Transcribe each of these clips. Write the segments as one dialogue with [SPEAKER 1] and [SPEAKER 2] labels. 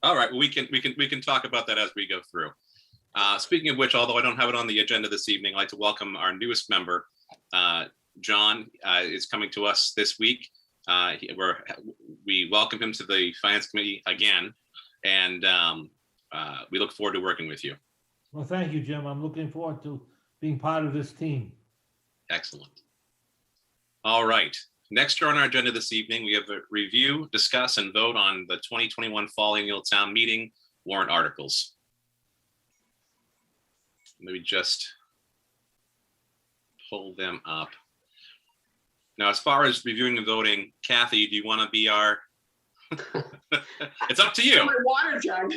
[SPEAKER 1] All right, well, we can talk about that as we go through. Speaking of which, although I don't have it on the agenda this evening, I'd like to welcome our newest member. John is coming to us this week. We welcome him to the Finance Committee again, and we look forward to working with you.
[SPEAKER 2] Well, thank you, Jim. I'm looking forward to being part of this team.
[SPEAKER 1] Excellent. All right. Next on our agenda this evening, we have a review, discuss, and vote on the 2021 Fall Annual Town Meeting warrant articles. Let me just pull them up. Now, as far as reviewing and voting, Kathy, do you want to be our? It's up to you.
[SPEAKER 3] My water jug.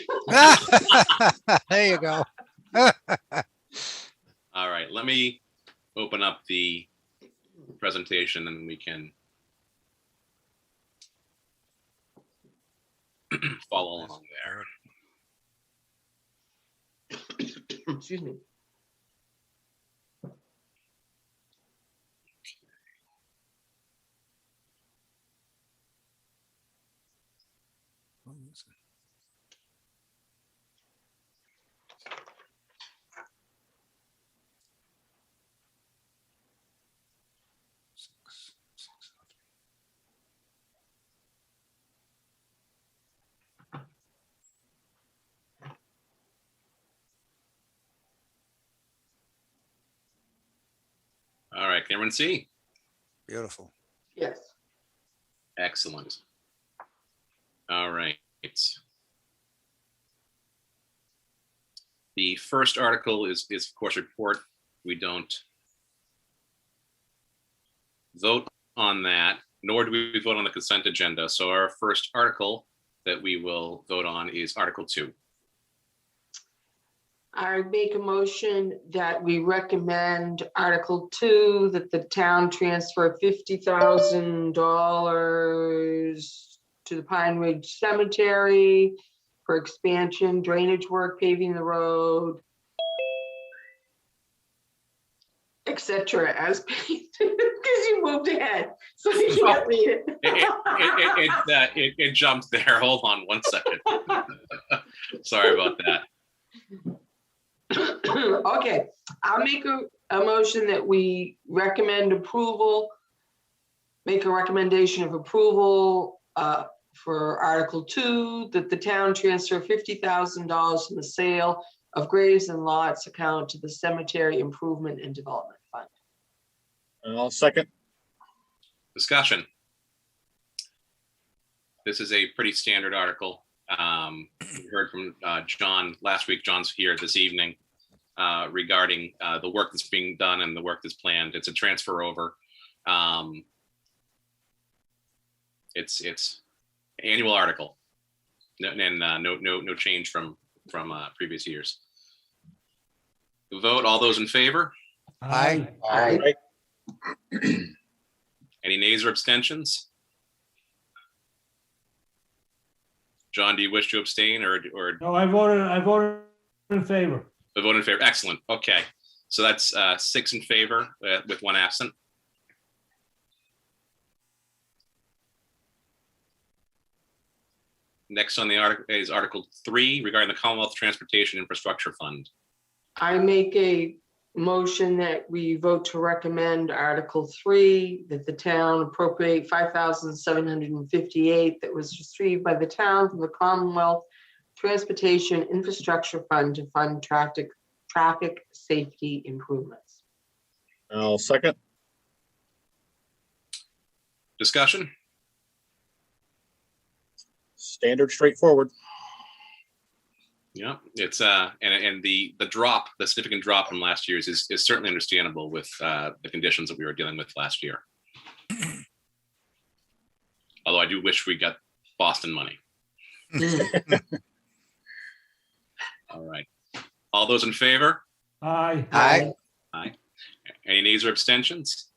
[SPEAKER 4] There you go.
[SPEAKER 1] All right, let me open up the presentation and we can follow along there.
[SPEAKER 3] Excuse me.
[SPEAKER 1] All right, can everyone see?
[SPEAKER 4] Beautiful.
[SPEAKER 3] Yes.
[SPEAKER 1] Excellent. All right. The first article is of course report. We don't vote on that, nor do we vote on the consent agenda. So our first article that we will vote on is Article 2.
[SPEAKER 3] I make a motion that we recommend Article 2, that the town transfer $50,000 to the Pine Ridge Cemetery for expansion, drainage work, paving the road, etc. as paid, because you moved ahead, so you can't read it.
[SPEAKER 1] It jumped there. Hold on one second. Sorry about that.
[SPEAKER 3] Okay, I'll make a motion that we recommend approval, make a recommendation of approval for Article 2, that the town transfer $50,000 from the sale of graves and lots account to the Cemetery Improvement and Development Fund.
[SPEAKER 5] And I'll second.
[SPEAKER 1] Discussion. This is a pretty standard article. We heard from John last week. John's here this evening regarding the work that's being done and the work that's planned. It's a transfer over. It's annual article, and no change from previous years. Vote. All those in favor?
[SPEAKER 4] Aye.
[SPEAKER 3] Aye.
[SPEAKER 1] Any nays or abstentions? John, do you wish to abstain or?
[SPEAKER 2] No, I voted in favor.
[SPEAKER 1] A vote in favor. Excellent. Okay, so that's 6 in favor with 1 absent. Next on the article is Article 3 regarding the Commonwealth Transportation Infrastructure Fund.
[SPEAKER 3] I make a motion that we vote to recommend Article 3, that the town appropriate $5,758 that was received by the town from the Commonwealth Transportation Infrastructure Fund to fund traffic safety improvements.
[SPEAKER 5] I'll second.
[SPEAKER 1] Discussion?
[SPEAKER 5] Standard, straightforward.
[SPEAKER 1] Yeah, it's and the significant drop from last year's is certainly understandable with the conditions that we were dealing with last year. Although I do wish we got Boston money. All right. All those in favor?
[SPEAKER 2] Aye.
[SPEAKER 4] Aye.
[SPEAKER 1] Aye. Any nays or abstentions?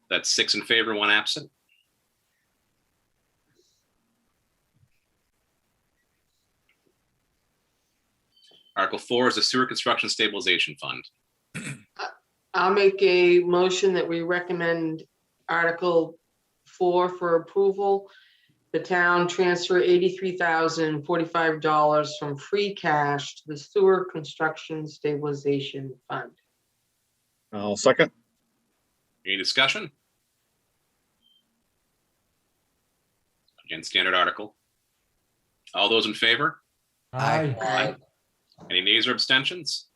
[SPEAKER 1] That's 6 in favor, 1 absent. Article 4 is the Sewer Construction Stabilization Fund.
[SPEAKER 3] I'll make a motion that we recommend Article 4 for approval, the town transfer $83,045 from free cash to the sewer construction stabilization fund.
[SPEAKER 5] I'll second.
[SPEAKER 1] Any discussion? Again, standard article. All those in favor?
[SPEAKER 2] Aye.
[SPEAKER 1] Any nays or abstentions?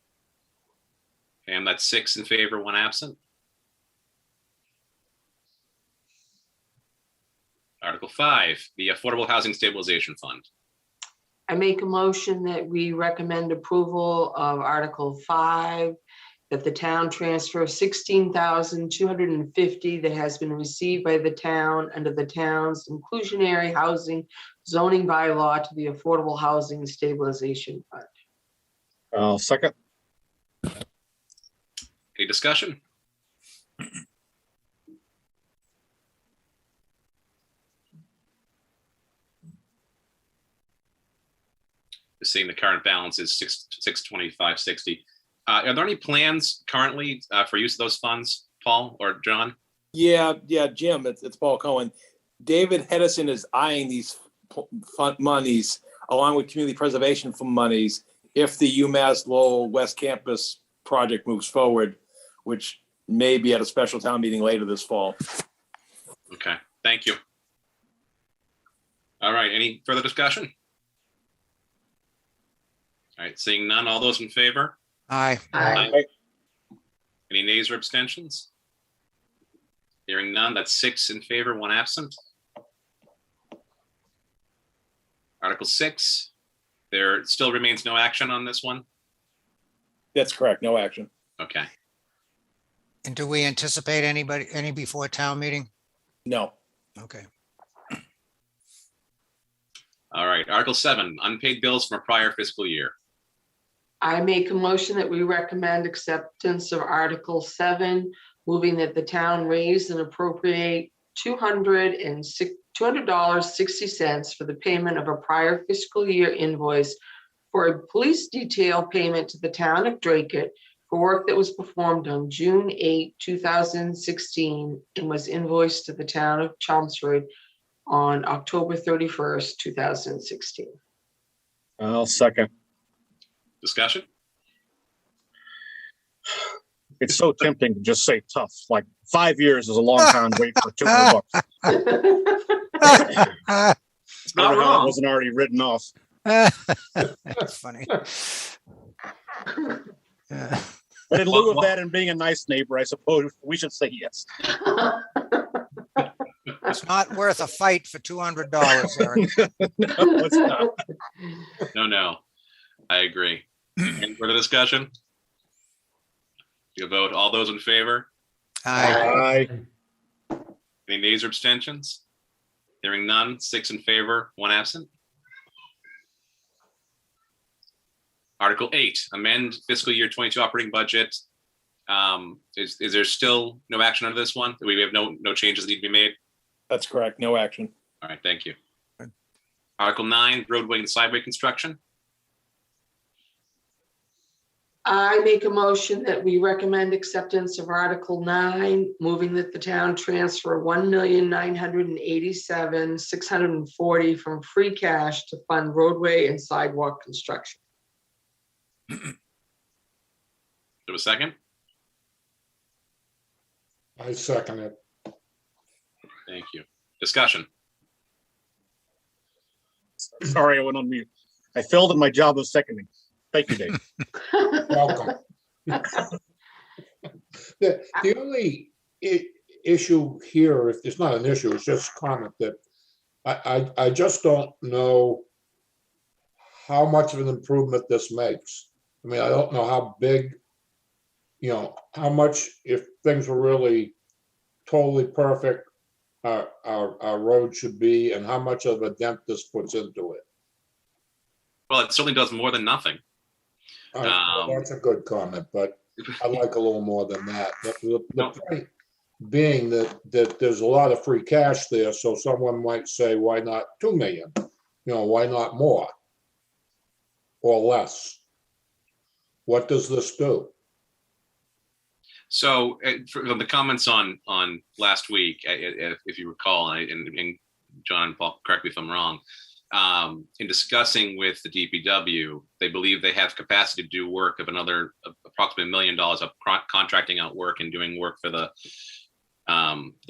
[SPEAKER 1] And that's 6 in favor, 1 absent. Article 5, the Affordable Housing Stabilization Fund.
[SPEAKER 3] I make a motion that we recommend approval of Article 5, that the town transfer $16,250 that has been received by the town under the town's inclusionary housing zoning bylaw to the Affordable Housing Stabilization Fund.
[SPEAKER 5] I'll second.
[SPEAKER 1] Any discussion? Just seeing the current balance is 625.60. Are there any plans currently for use of those funds, Paul or John?
[SPEAKER 6] Yeah, Jim, it's Paul Cohen. David Hedison is eyeing these fund monies along with community preservation fund monies if the UMass Lowell West Campus project moves forward, which may be at a special town meeting later this fall.
[SPEAKER 1] Okay, thank you. All right, any further discussion? All right, seeing none, all those in favor?
[SPEAKER 4] Aye.
[SPEAKER 3] Aye.
[SPEAKER 1] Any nays or abstentions? Hearing none, that's 6 in favor, 1 absent. Article 6, there still remains no action on this one?
[SPEAKER 6] That's correct, no action.
[SPEAKER 1] Okay,
[SPEAKER 4] And do we anticipate any before town meeting?
[SPEAKER 6] No.
[SPEAKER 4] Okay.
[SPEAKER 1] all right, Article 7, unpaid bills from a prior fiscal year.
[SPEAKER 3] I make a motion that we recommend acceptance of Article 7, moving that the town raise and appropriate $200.60 for the payment of a prior fiscal year invoice for a police detail payment to the town of Dracut for work that was performed on June 8, 2016, and was invoiced to the town of Chelmsford on October 31st, 2016.
[SPEAKER 5] I'll second.
[SPEAKER 1] Discussion?
[SPEAKER 5] It's so tempting to just say tough, like 5 years is a long time waiting for $200.
[SPEAKER 1] It's not
[SPEAKER 5] Never how that
[SPEAKER 1] wrong.
[SPEAKER 5] wasn't already written off.
[SPEAKER 4] That's funny. Yeah.
[SPEAKER 5] But in lieu of that and being a nice neighbor, I suppose we should say yes.
[SPEAKER 4] It's not worth a fight for $200, Eric.
[SPEAKER 5] No, it's not.
[SPEAKER 1] No, I agree. Any further discussion? You vote, all those in favor?
[SPEAKER 4] Aye.
[SPEAKER 5] Aye.
[SPEAKER 1] Any nays or abstentions? Hearing none, 6 in favor, 1 absent. Article 8, amend fiscal year 22 operating budget. Is there still no action on this one? We have no changes that need to be made?
[SPEAKER 6] That's correct, no action.
[SPEAKER 1] All right, thank you. Article 9, roadway and sideway construction.
[SPEAKER 3] I make a motion that we recommend acceptance of Article 9, moving that the town transfer $1,987,640 from free cash to fund roadway and sidewalk construction.
[SPEAKER 1] Do a second?
[SPEAKER 7] I second it.
[SPEAKER 1] Thank you. Discussion.
[SPEAKER 5] Sorry, I went on mute. I failed at my job of seconding. Thank you, Dave.
[SPEAKER 7] Welcome. The only issue here, if it's not an issue, it's just a comment that I just don't know how much of an improvement this makes. I mean, I don't know how big, how much, if things were really totally perfect, our road should be, and how much of a dent this puts into it.
[SPEAKER 1] Well, it certainly does more than nothing.
[SPEAKER 7] That's a good comment, but I'd like a little more than that. The point being that there's a lot of free cash there, so someone might say, why not 2 million? Why not more or less? What does this do?
[SPEAKER 1] So from the comments on last week, if you recall, and John and Paul, correct me if I'm wrong. In discussing with the DPW, they believe they have capacity to do work of another approximately $1 million of contracting out work and doing work for the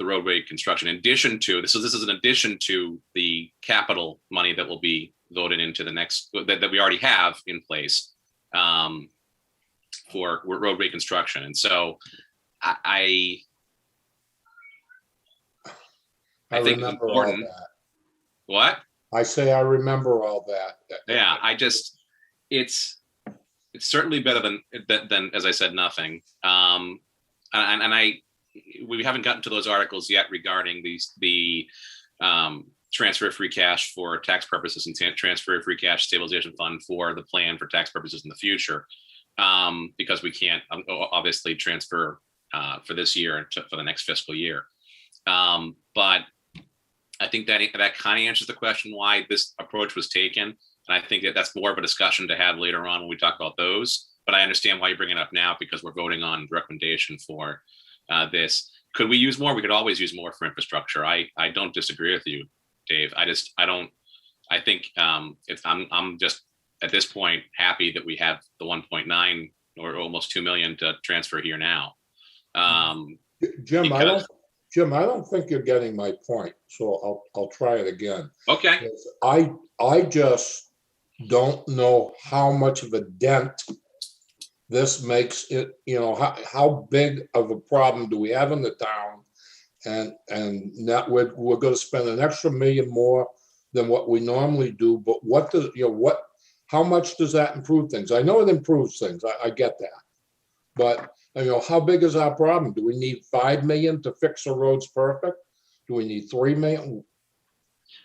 [SPEAKER 1] roadway construction. In addition to this is in addition to the capital money that will be voted into the next that we already have in place for roadway construction. And so I think it's important. What?
[SPEAKER 7] I say I remember all that.
[SPEAKER 1] Yeah, it's certainly better than as I said, nothing. We haven't gotten to those articles yet regarding the transfer of free cash for tax purposes and transfer of free cash stabilization fund for the plan for tax purposes in the future, because we can't obviously transfer for this year for the next fiscal year. But I think that kind of answers the question why this approach was taken. And I think that's more of a discussion to have later on when we talk about those. But I understand why you bring it up now, because we're voting on the recommendation for this. Could we use more? We could always use more for infrastructure. I don't disagree with you, Dave. I think I'm just at this point happy that we have the 1.9 or almost 2 million to transfer here now.
[SPEAKER 7] Jim, I don't think you're getting my point, so I'll try it again.
[SPEAKER 1] Okay.
[SPEAKER 7] I just don't know how much of a dent this makes it, how big of a problem do we have in the town? And that we're going to spend an extra $1 million more than what we normally do. But how much does that improve things? I know it improves things. I get that. But how big is our problem? Do we need 5 million to fix the roads perfect? Do we need 3 million?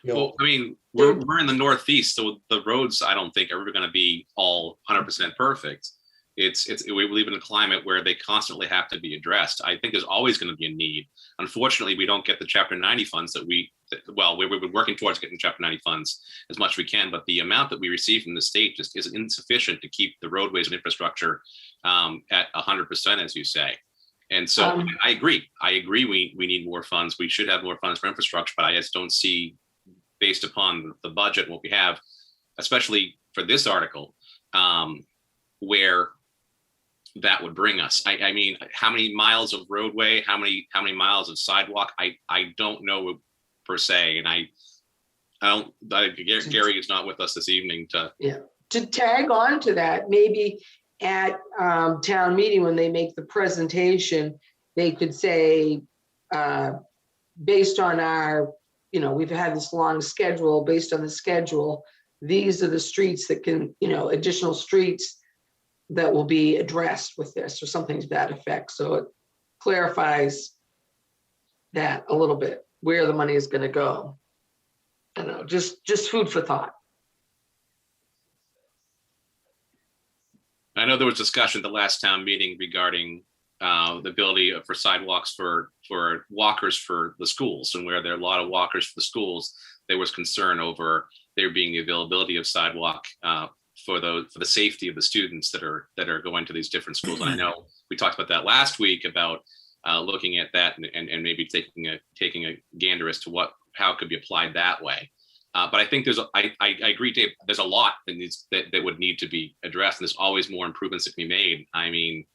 [SPEAKER 1] Well, I mean, we're in the Northeast, so the roads I don't think are ever going to be all 100% perfect. We live in a climate where they constantly have to be addressed. I think there's always going to be a need. Unfortunately, we don't get the Chapter 90 funds we've been working towards getting Chapter 90 funds as much as we can, but the amount that we receive from the state just isn't insufficient to keep the roadways and infrastructure at 100%, as you say. And so I agree. We need more funds. We should have more funds for infrastructure, but I just don't see, based upon the budget and what we have, especially for this article, where that would bring us. I mean, how many miles of roadway, how many miles of sidewalk? I don't know per se, and Gary is not with us this evening
[SPEAKER 3] to tag on to that. Maybe at town meeting when they make the presentation, they could say, based on our, we've had this long schedule. Based on the schedule, these are the streets that can, additional streets that will be addressed with this, or something to that effect. So it clarifies that a little bit, where the money is going to go. I don't know, just food for thought.
[SPEAKER 1] I know there was discussion at the last town meeting regarding the ability for sidewalks for walkers for the schools, and where there are a lot of walkers for the schools, there was concern over there being the availability of sidewalk for the safety of the students that are going to these different schools. And I know we talked about that last week about looking at that and maybe taking a gander as to how it could be applied that way. But I think I agree, Dave, there's a lot that would need to be addressed, and there's always more improvements that can be made. I mean,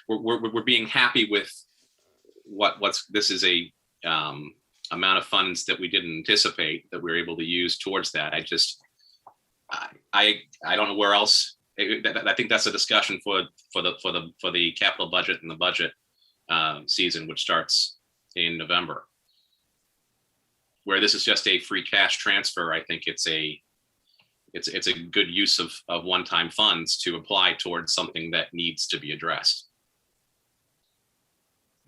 [SPEAKER 1] we're being happy with this is a amount of funds that we didn't anticipate that we were able to use towards that. I don't know where else. I think that's a discussion for the capital budget and the budget season, which starts in November. Where this is just a free cash transfer, I think it's a good use of one-time funds to apply towards something that needs to be addressed.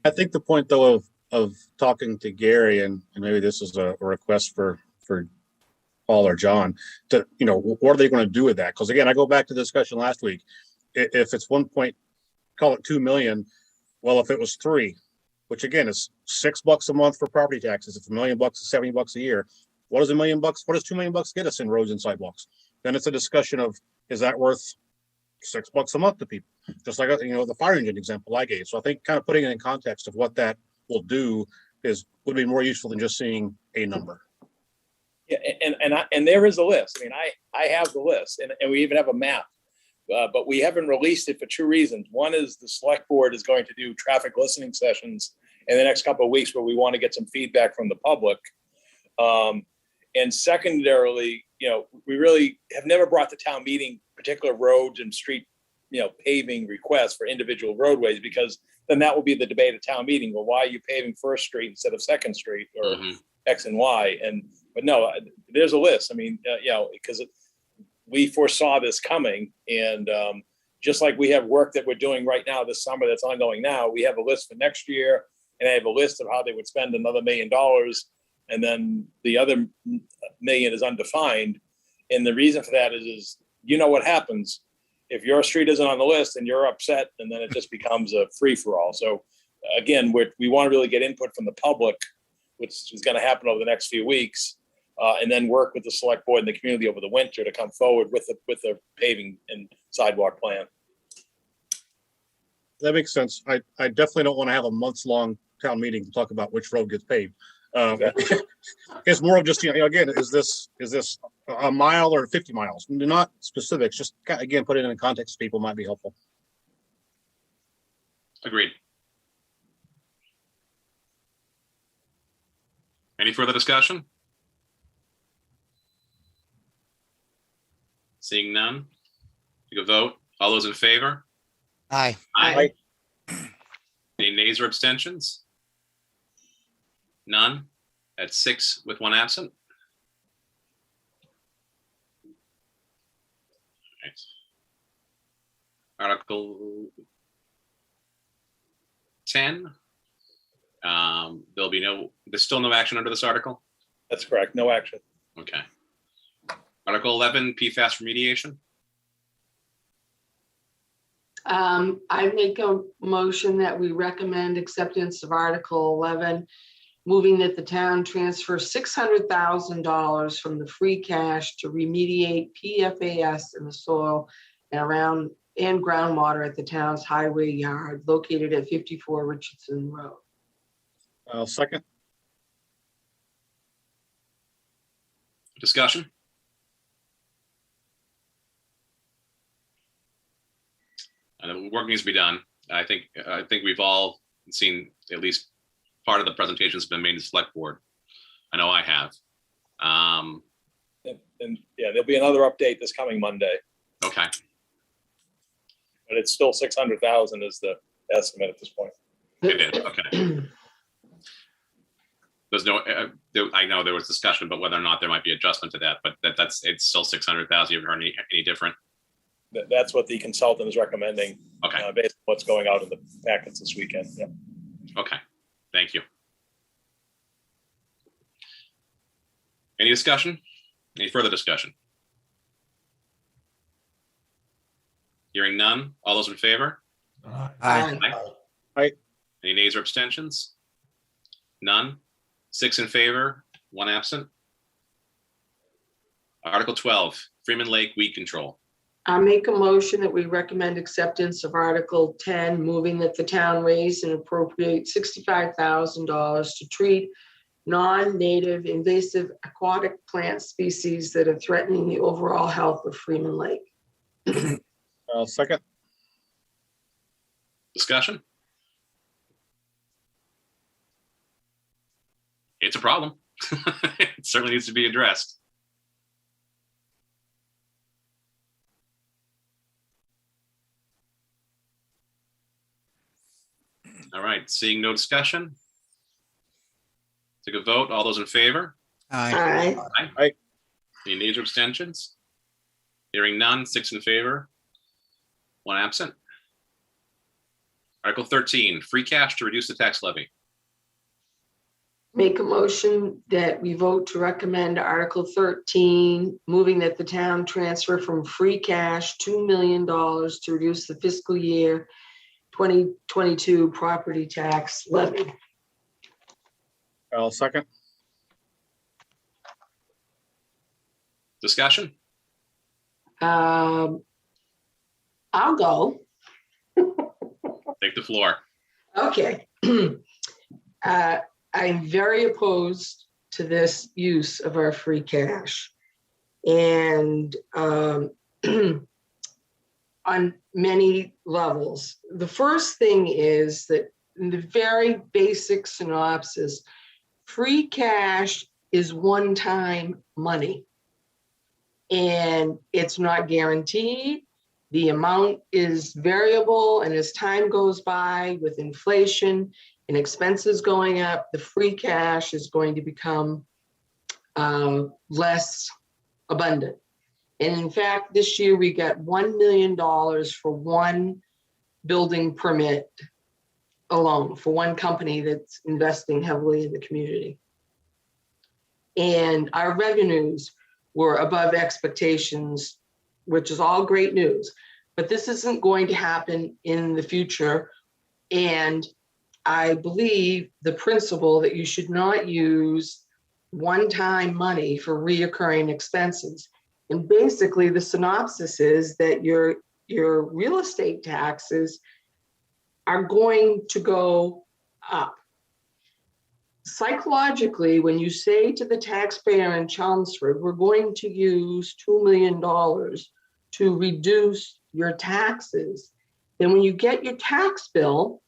[SPEAKER 5] I think the point, though, of talking to Gary, and maybe this is a request for Paul or John, to, what are they going to do with that? Because again, I go back to the discussion last week. If it's call it 2 million, well, if it was 3, which again is $6 a month for property taxes, it's $1 million, it's $70 a year. What is $1 million? What does $2 million get us in roads and sidewalks? Then it's a discussion of, is that worth $6 a month to people? Just like the fire engine example I gave. So I think kind of putting it in context of what that will do would be more useful than just seeing a number.
[SPEAKER 6] Yeah, and there is a list. I mean, I have the list, and we even have a map. But we haven't released it for two reasons. One is the select board is going to do traffic listening sessions in the next couple of weeks where we want to get some feedback from the public. And secondarily, we really have never brought to town meeting particular roads and street, paving requests for individual roadways, because then that will be the debate at town meeting. Well, why are you paving First Street instead of Second Street or X and Y? But no, there's a list. I mean, because we foresaw this coming, and just like we have work that we're doing right now this summer that's ongoing now, we have a list for next year, and I have a list of how they would spend another $1 million, and then the other $1 million is undefined. And the reason for that is what happens if your street isn't on the list and you're upset, and then it just becomes a free for all. So again, we want to really get input from the public, which is going to happen over the next few weeks. And then work with the select board and the community over the winter to come forward with the paving and sidewalk plan.
[SPEAKER 5] That makes sense. I definitely don't want to have a months-long town meeting to talk about which road gets paved. It's more of just, again, is this a mile or 50 miles? Not specifics, just again, put it in context. People might be helpful.
[SPEAKER 1] Agreed. Any further discussion? Seeing none, take a vote. All those in favor?
[SPEAKER 4] Aye.
[SPEAKER 3] Aye.
[SPEAKER 1] Any nays or abstentions? None. That's 6 with 1 absent. Right. Article 10. There's still no action under this article?
[SPEAKER 6] That's correct. No action.
[SPEAKER 1] Okay. Article 11, PFAS remediation.
[SPEAKER 3] I make a motion that we recommend acceptance of Article 11, moving that the town transfer $600,000 from the free cash to remediate PFAS in the soil and groundwater at the town's highway yard located at 54 Richardson Road.
[SPEAKER 5] I'll second.
[SPEAKER 1] Discussion? Work needs to be done. I think we've all seen at least part of the presentations have been made to the select board. I know I have.
[SPEAKER 6] And there'll be another update this coming Monday,
[SPEAKER 1] Okay.
[SPEAKER 6] but it's still 600,000 is the estimate at this point.
[SPEAKER 1] It is. Okay. There's no. I know there was discussion about whether or not there might be adjustment to that, but it's still 600,000. You've heard any different?
[SPEAKER 6] That's what the consultant is recommending.
[SPEAKER 1] Okay.
[SPEAKER 6] Based on what's going out in the packets this weekend. Yeah.
[SPEAKER 1] Okay. Thank you. Any discussion? Any further discussion? Hearing none. All those in favor?
[SPEAKER 4] Aye.
[SPEAKER 5] Aye.
[SPEAKER 1] Any nays or abstentions? None. 6 in favor, 1 absent. Article 12, Freeman Lake weed control.
[SPEAKER 3] I make a motion that we recommend acceptance of Article 10, moving that the town raise and appropriate $65,000 to treat non-native invasive aquatic plant species that are threatening the overall health of Freeman Lake.
[SPEAKER 5] I'll second.
[SPEAKER 1] Discussion? It's a problem. It certainly needs to be addressed. All right, seeing no discussion. Take a vote. All those in favor?
[SPEAKER 4] Aye.
[SPEAKER 3] Aye.
[SPEAKER 1] Any nays or abstentions? Hearing none, 6 in favor, 1 absent. Article 13, free cash to reduce the tax levy.
[SPEAKER 3] Make a motion that we vote to recommend Article 13, moving that the town transfer from free cash $2 million to reduce the fiscal year 2022 property tax levy.
[SPEAKER 5] I'll second.
[SPEAKER 1] Discussion?
[SPEAKER 3] I'll go.
[SPEAKER 1] Take the floor.
[SPEAKER 3] Okay. I'm very opposed to this use of our free cash. And on many levels. The first thing is that in the very basic synopsis, free cash is one-time money. And it's not guaranteed. The amount is variable, and as time goes by with inflation and expenses going up, the free cash is going to become less abundant. And in fact, this year we got $1 million for one building permit alone, for one company that's investing heavily in the community. And our revenues were above expectations, which is all great news. But this isn't going to happen in the future. And I believe the principle that you should not use one-time money for reoccurring expenses. And basically the synopsis is that your real estate taxes are going to go up. Psychologically, when you say to the taxpayer in Chelmsford, we're going to use $2 million to reduce your taxes, then when you get your tax bill,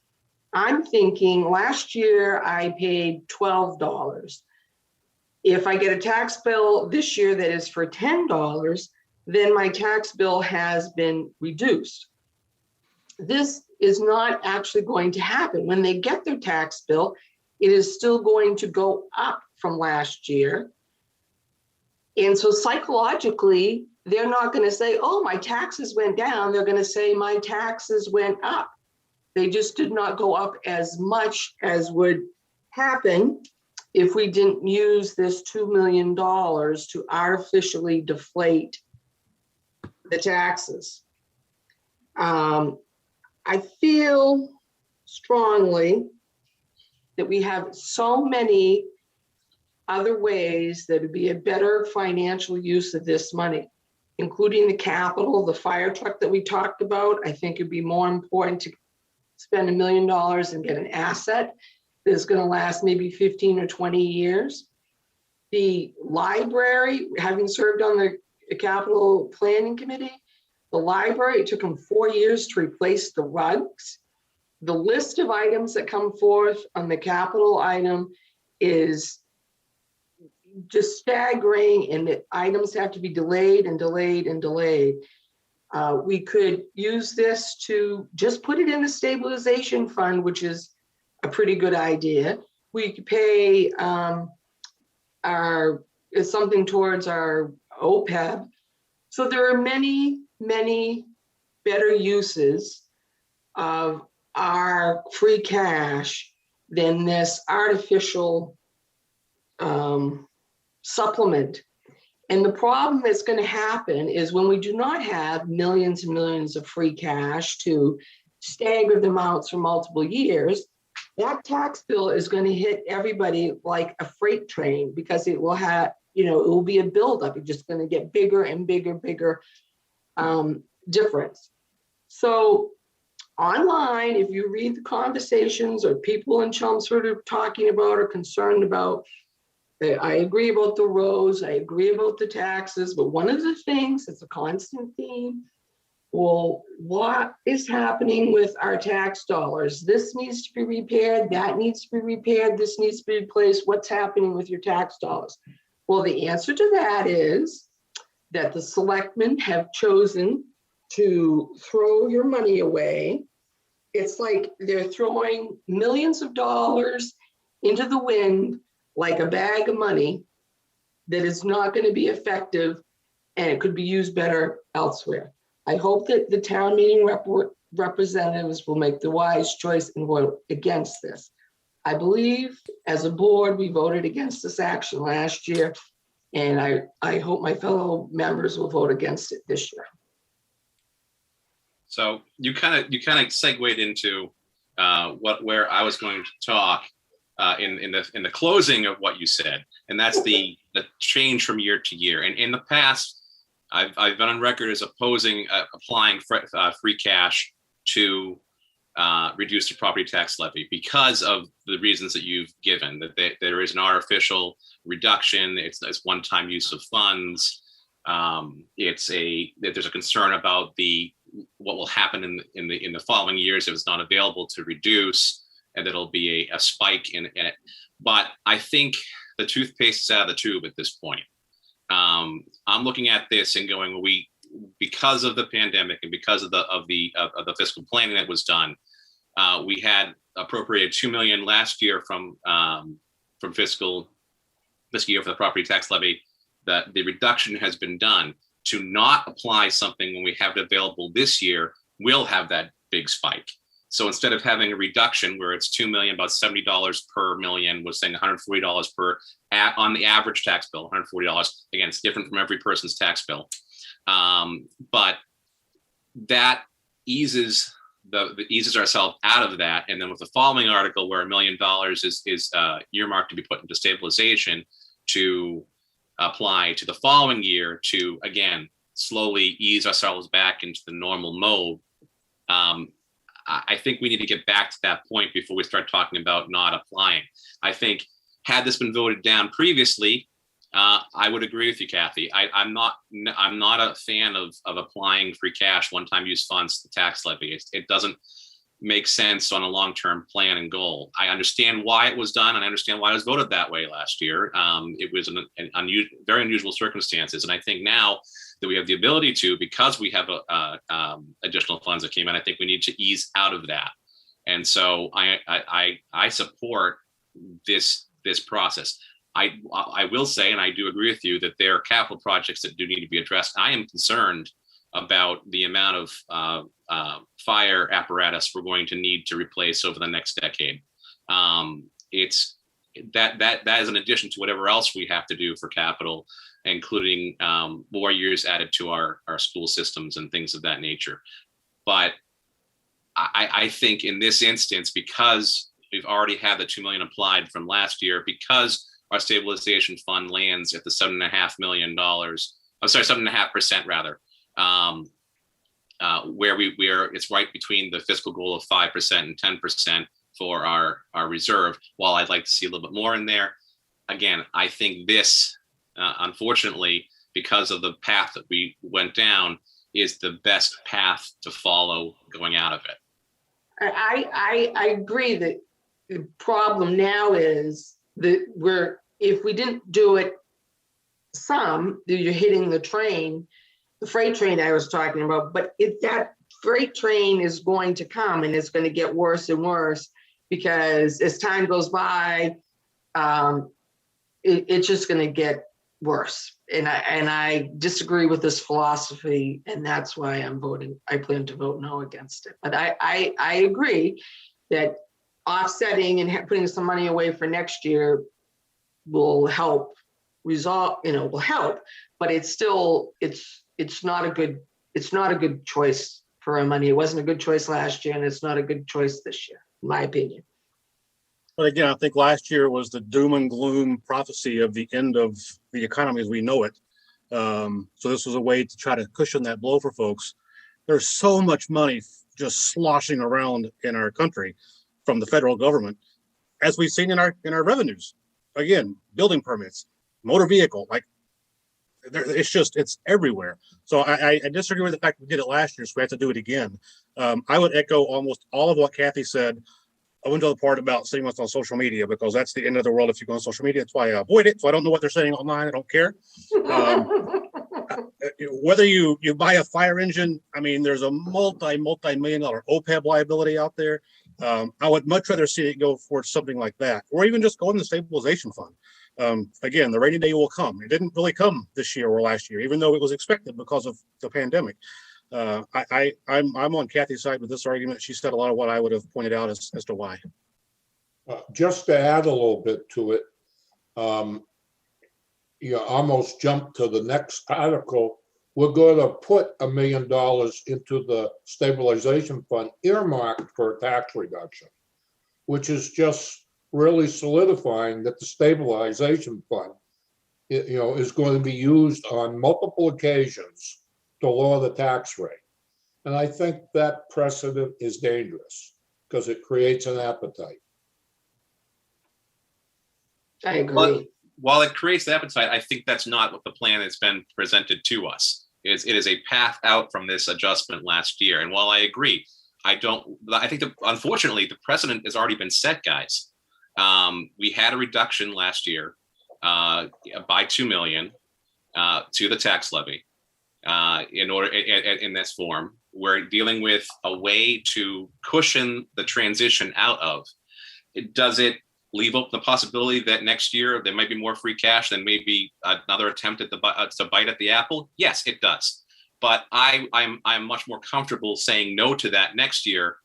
[SPEAKER 3] I'm thinking last year I paid $12. If I get a tax bill this year that is for $10, then my tax bill has been reduced. This is not actually going to happen. When they get their tax bill, it is still going to go up from last year. And so psychologically, they're not going to say, oh, my taxes went down. They're going to say my taxes went up. They just did not go up as much as would happen if we didn't use this $2 million to artificially deflate the taxes. I feel strongly that we have so many other ways that would be a better financial use of this money, including the capital, the fire truck that we talked about. I think it'd be more important to spend $1 million and get an asset that's going to last maybe 15 or 20 years. The library, having served on the capital planning committee, the library, it took them 4 years to replace the rugs. The list of items that come forth on the capital item is just staggering, and the items have to be delayed and delayed and delayed. We could use this to just put it in the stabilization fund, which is a pretty good idea. We could pay something towards our OPEB. So there are many, many better uses of our free cash than this artificial supplement. And the problem that's going to happen is when we do not have millions and millions of free cash to stagger them out for multiple years, that tax bill is going to hit everybody like a freight train, because it will have, it will be a buildup. It's just going to get bigger and bigger, difference. So online, if you read the conversations or people in Chelmsford are talking about or concerned about, I agree about the roads, I agree about the taxes, but one of the things that's a constant theme, well, what is happening with our tax dollars? This needs to be repaired, that needs to be repaired, this needs to be replaced. What's happening with your tax dollars? Well, the answer to that is that the selectmen have chosen to throw your money away. It's like they're throwing millions of dollars into the wind like a bag of money that is not going to be effective, and it could be used better elsewhere. I hope that the town meeting representatives will make the wise choice and vote against this. I believe as a board, we voted against this action last year, and I hope my fellow members will vote against it this year.
[SPEAKER 1] So you kind of segued into where I was going to talk in the closing of what you said, and that's the change from year to year. And in the past, I've been on record as opposing applying free cash to reduce the property tax levy because of the reasons that you've given, that there is an artificial reduction. It's one-time use of funds. That there's a concern about what will happen in the following years if it's not available to reduce, and that'll be a spike in it. But I think the toothpaste is out of the tube at this point. I'm looking at this and going, because of the pandemic and because of the fiscal planning that was done, we had appropriated $2 million last year from fiscal this year for the property tax levy. That the reduction has been done. To not apply something when we have it available this year will have that big spike. So instead of having a reduction where it's $2 million, about $70 per million, we're saying $140 on the average tax bill, $140. Again, it's different from every person's tax bill. But that eases ourselves out of that. And then with the following article where $1 million is earmarked to be put into stabilization to apply to the following year to, again, slowly ease ourselves back into the normal mode. I think we need to get back to that point before we start talking about not applying. I think had this been voted down previously, I would agree with you, Kathy. I'm not a fan of applying free cash, one-time use funds to the tax levy. It doesn't make sense on a long-term plan and goal. I understand why it was done, and I understand why it was voted that way last year. It was very unusual circumstances, and I think now that we have the ability to, because we have additional funds that came in, I think we need to ease out of that. And so I support this process. I will say, and I do agree with you, that there are capital projects that do need to be addressed. I am concerned about the amount of fire apparatus we're going to need to replace over the next decade. It's that is in addition to whatever else we have to do for capital, including more years added to our school systems and things of that nature. But I think in this instance, because we've already had the $2 million applied from last year, because our stabilization fund lands at the $7.5 million, I'm sorry, 7.5% rather, where it's right between the fiscal goal of 5% and 10% for our reserve. While I'd like to see a little bit more in there, again, I think this, unfortunately, because of the path that we went down, is the best path to follow going out of it.
[SPEAKER 3] I agree that the problem now is that if we didn't do it you're hitting the freight train I was talking about, but if that freight train is going to come and it's going to get worse and worse, because as time goes by, it's just going to get worse. And I disagree with this philosophy, and that's why I plan to vote no against it. But I agree that offsetting and putting some money away for next year will help resolve, will help, but it's not a good choice for our money. It wasn't a good choice last year, and it's not a good choice this year, in my opinion.
[SPEAKER 5] But again, I think last year was the doom and gloom prophecy of the end of the economy as we know it. So this was a way to try to cushion that blow for folks. There's so much money just sloshing around in our country from the federal government, as we've seen in our revenues. Again, building permits, motor vehicle, it's everywhere. So I disagree with the fact we did it last year, so we have to do it again. I would echo almost all of what Kathy said. I went to the part about seeing what's on social media, because that's the end of the world if you go on social media. That's why I avoid it. So I don't know what they're saying online. I don't care. Whether you buy a fire engine, I mean, there's a multi-million dollar OPEB liability out there. I would much rather see it go for something like that, or even just go in the stabilization fund. Again, the rainy day will come. It didn't really come this year or last year, even though it was expected because of the pandemic. I'm on Kathy's side with this argument. She said a lot of what I would have pointed out as to why.
[SPEAKER 7] Just to add a little bit to it, you almost jumped to the next article. We're going to put $1 million into the stabilization fund earmarked for tax reduction, which is just really solidifying that the stabilization fund, is going to be used on multiple occasions to lower the tax rate. And I think that precedent is dangerous. because it creates an appetite.
[SPEAKER 3] I agree.
[SPEAKER 1] But while it creates the appetite, I think that's not what the plan that's been presented to us. It is a path out from this adjustment last year. And while I agree, I think that unfortunately the precedent has already been set, guys. We had a reduction last year by 2 million to the tax levy in this form. We're dealing with a way to cushion the transition out of. Does it leave open the possibility that next year there might be more free cash than maybe another attempt at to bite at the apple? Yes, it does. But I'm much more comfortable saying no to that next year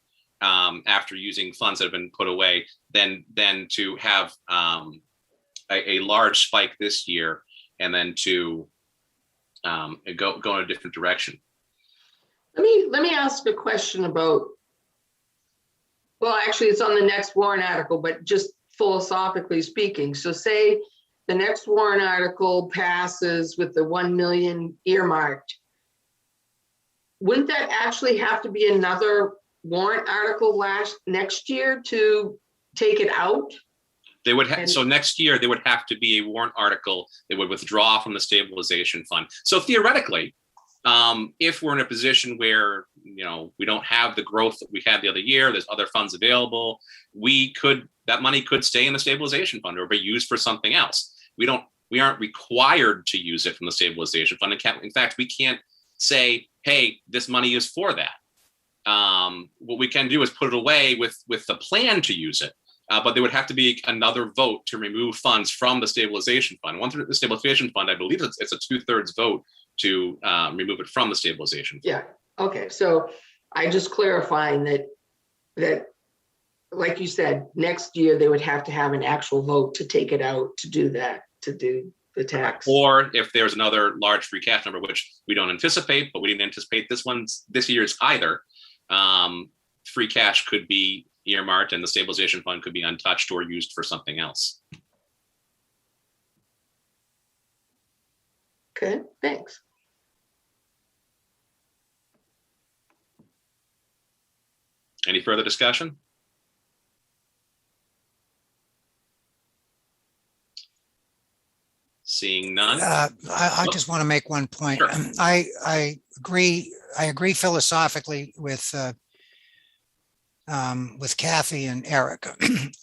[SPEAKER 1] after using funds that have been put away than to have a large spike this year and then to go in a different direction.
[SPEAKER 3] Let me ask a question about, well, actually it's on the next warrant article, but just philosophically speaking. So say the next warrant article passes with the 1 million earmarked. Wouldn't that actually have to be another warrant article next year to take it out?
[SPEAKER 1] They would have, so next year there would have to be a warrant article that would withdraw from the stabilization fund. So theoretically, if we're in a position where, you know, we don't have the growth that we had the other year, there's other funds available, that money could stay in the stabilization fund or be used for something else. We aren't required to use it from the stabilization fund. In fact, we can't say, hey, this money is for that. What we can do is put it away with the plan to use it. But there would have to be another vote to remove funds from the stabilization fund. Once the stabilization fund, I believe it's a 2/3 vote to remove it from the stabilization fund.
[SPEAKER 3] Yeah, okay, so I just clarifying that, like you said, next year they would have to have an actual vote to take it out, to do that, to do the tax.
[SPEAKER 1] Or if there's another large free cash number, which we don't anticipate, but we didn't anticipate this year's either, free cash could be earmarked and the stabilization fund could be untouched or used for something else.
[SPEAKER 3] Okay, thanks.
[SPEAKER 1] Any further discussion? Seeing none.
[SPEAKER 4] I just want to make one point.
[SPEAKER 1] Sure.
[SPEAKER 4] I agree philosophically with Kathy and Eric,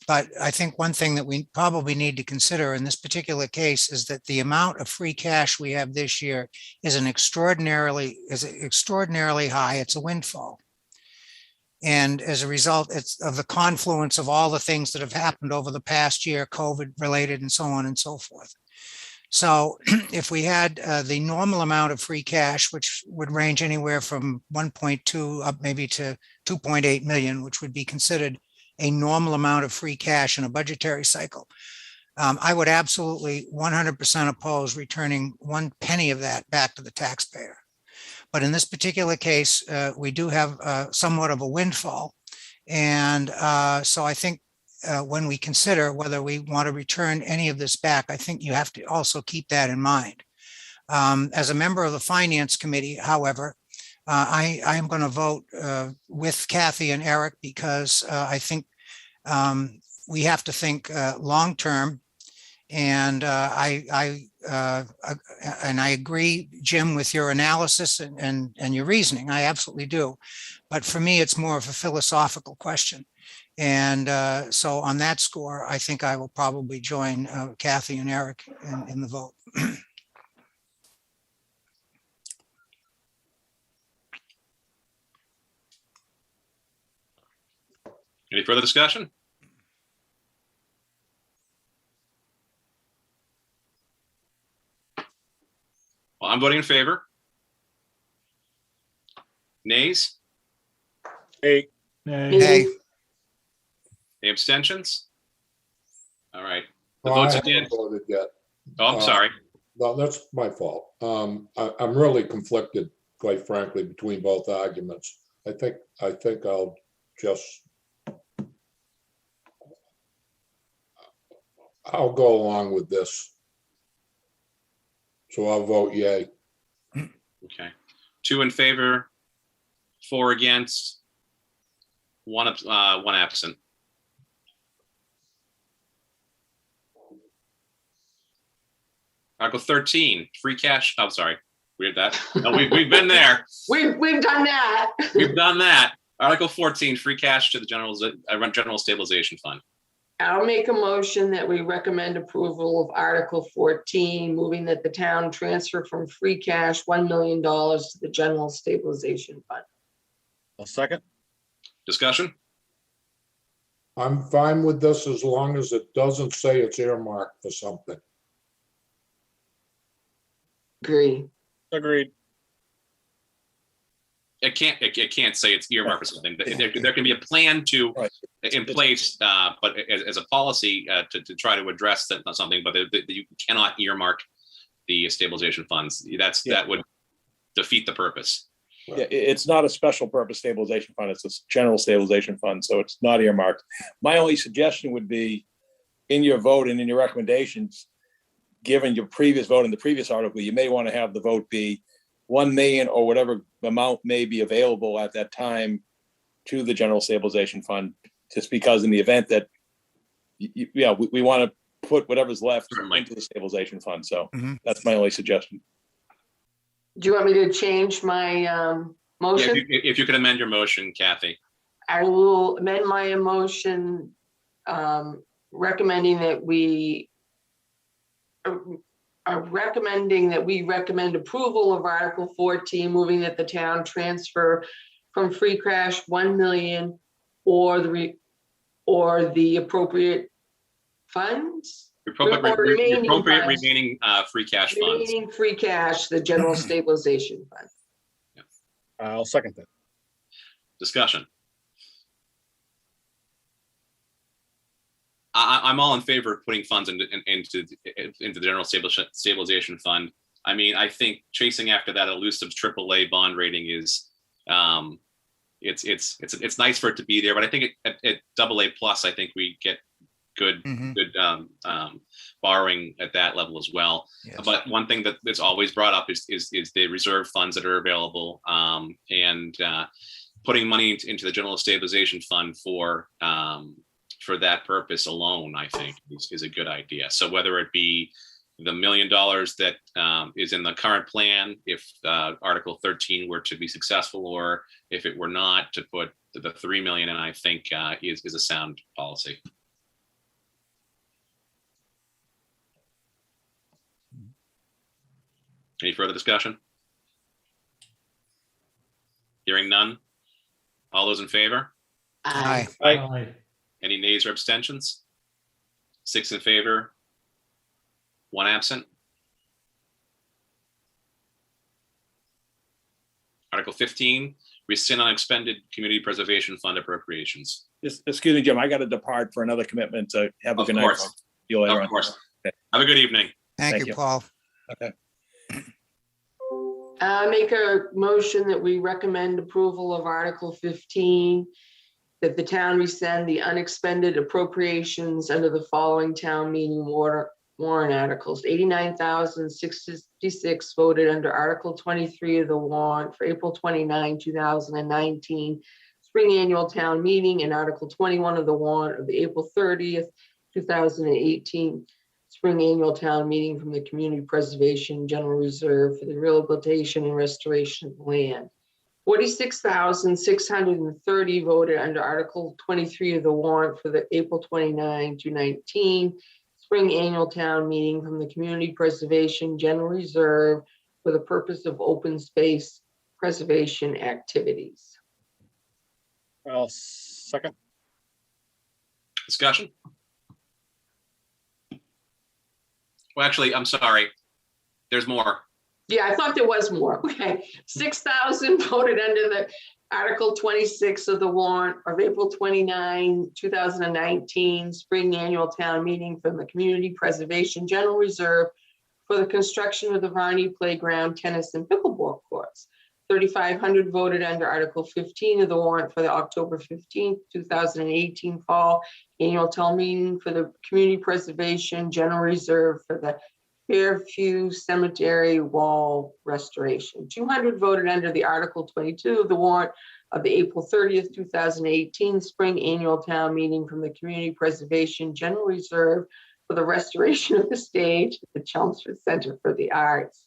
[SPEAKER 4] but I think one thing that we probably need to consider in this particular case is that the amount of free cash we have this year is extraordinarily high. It's a windfall. And as a result, it's of the confluence of all the things that have happened over the past year, COVID related and so on and so forth. So if we had the normal amount of free cash, which would range anywhere from 1.2 up maybe to 2.8 million, which would be considered a normal amount of free cash in a budgetary cycle, I would absolutely 100% oppose returning 1 penny of that back to the taxpayer. But in this particular case, we do have somewhat of a windfall. And so I think when we consider whether we want to return any of this back, I think you have to also keep that in mind. As a member of the Finance Committee, however, I am going to vote with Kathy and Eric because I think we have to think long-term. And I agree, Jim, with your analysis and your reasoning. I absolutely do. But for me, it's more of a philosophical question. And so on that score, I think I will probably join Kathy and Eric in the vote.
[SPEAKER 1] Any further discussion? Well, I'm voting in favor. Nays?
[SPEAKER 5] Hey,
[SPEAKER 4] Hey.
[SPEAKER 1] Any abstentions? All right. The
[SPEAKER 7] No, I
[SPEAKER 1] votes
[SPEAKER 7] haven't
[SPEAKER 1] again.
[SPEAKER 7] voted yet.
[SPEAKER 1] Oh, I'm sorry.
[SPEAKER 7] No, that's my fault. I'm really conflicted, quite frankly, between both arguments. I think I'll go along with this. So I'll vote yay.
[SPEAKER 1] Okay. 2 in favor, 4 against. One absent. Article 13, free cash. Oh, sorry. Weird that. No, we've been there.
[SPEAKER 3] We've done that.
[SPEAKER 1] We've done that. Article 14, free cash to the general stabilization fund.
[SPEAKER 3] I'll make a motion that we recommend approval of Article 14, moving that the town transfer from free cash $1 million to the general stabilization fund.
[SPEAKER 5] I'll second.
[SPEAKER 1] Discussion?
[SPEAKER 7] I'm fine with this as long as it doesn't say it's earmarked for something.
[SPEAKER 3] Agree.
[SPEAKER 5] Agreed.
[SPEAKER 1] It can't say it's earmarked for something. There can be a plan in place, but as a policy to try to address something, but you cannot earmark the stabilization funds. That would defeat the purpose.
[SPEAKER 6] Yeah, it's not a special purpose stabilization fund. It's a general stabilization fund, so it's not earmarked. My only suggestion would be in your vote and in your recommendations, given your previous vote in the previous article, you may want to have the vote be 1 million or whatever amount may be available at that time to the general stabilization fund, just because in the event that, we want to put whatever's left into the stabilization fund. So that's my only suggestion.
[SPEAKER 3] Do you want me to change my motion?
[SPEAKER 1] Yeah, if you could amend your motion, Kathy.
[SPEAKER 3] I will amend my motion recommending that we recommend approval of Article 14, moving that the town transfer from free cash 1 million or the appropriate funds.
[SPEAKER 1] Appropriate remaining free cash funds.
[SPEAKER 3] Remaining free cash, the general stabilization fund.
[SPEAKER 5] I'll second that.
[SPEAKER 1] Discussion. I'm all in favor of putting funds into the general stabilization fund. I mean, I think chasing after that elusive AAA bond rating is, it's nice for it to be there, but I think at AA plus, I think we get good borrowing at that level as well. Yes. But one thing that's always brought up is the reserve funds that are available, and putting money into the general stabilization fund for that purpose alone, I think is a good idea. So whether it be the $1 million that is in the current plan, if Article 13 were to be successful, or if it were not, to put the 3 million in, I think is a sound policy. Any further discussion? Hearing none. All those in favor?
[SPEAKER 4] Aye.
[SPEAKER 2] Aye.
[SPEAKER 1] Any nays or abstentions? 6 in favor, 1 absent. Article 15, rescind unexpended community preservation fund appropriations.
[SPEAKER 6] Excuse me, Jim, I got to depart for another commitment. So have a good night. See you later.
[SPEAKER 1] Of course. Okay. Have a good evening.
[SPEAKER 4] Thank you, Paul.
[SPEAKER 6] Okay.
[SPEAKER 3] Make a motion that we recommend approval of Article 15, that the town rescind the unexpended appropriations under the following town meeting warrant articles. 89,666 voted under Article 23 of the warrant for April 29, 2019, spring annual town meeting, and Article 21 of the warrant of the April 30th, 2018 spring annual town meeting from the Community Preservation General Reserve for the rehabilitation and restoration of land. 46,630 voted under Article 23 of the warrant for the April 29 to 19 spring annual town meeting from the Community Preservation General Reserve for the purpose of open space preservation activities.
[SPEAKER 5] I'll second.
[SPEAKER 1] Discussion? Well, actually, I'm sorry. There's more.
[SPEAKER 3] Yeah, I thought there was more. Okay, 6,000 voted under the Article 26 of the warrant of April 29, 2019 spring annual town meeting from the Community Preservation General Reserve for the construction of the Varney Playground, tennis, and pickleball courts. 3,500 voted under Article 15 of the warrant for the October 15, 2018 fall annual town meeting for the Community Preservation General Reserve for the Fairview Cemetery Wall Restoration. 200 voted under the Article 22 of the warrant of the April 30th, 2018 Spring Annual Town Meeting from the Community Preservation General Reserve for the restoration of the stage at the Chelmsford Center for the Arts,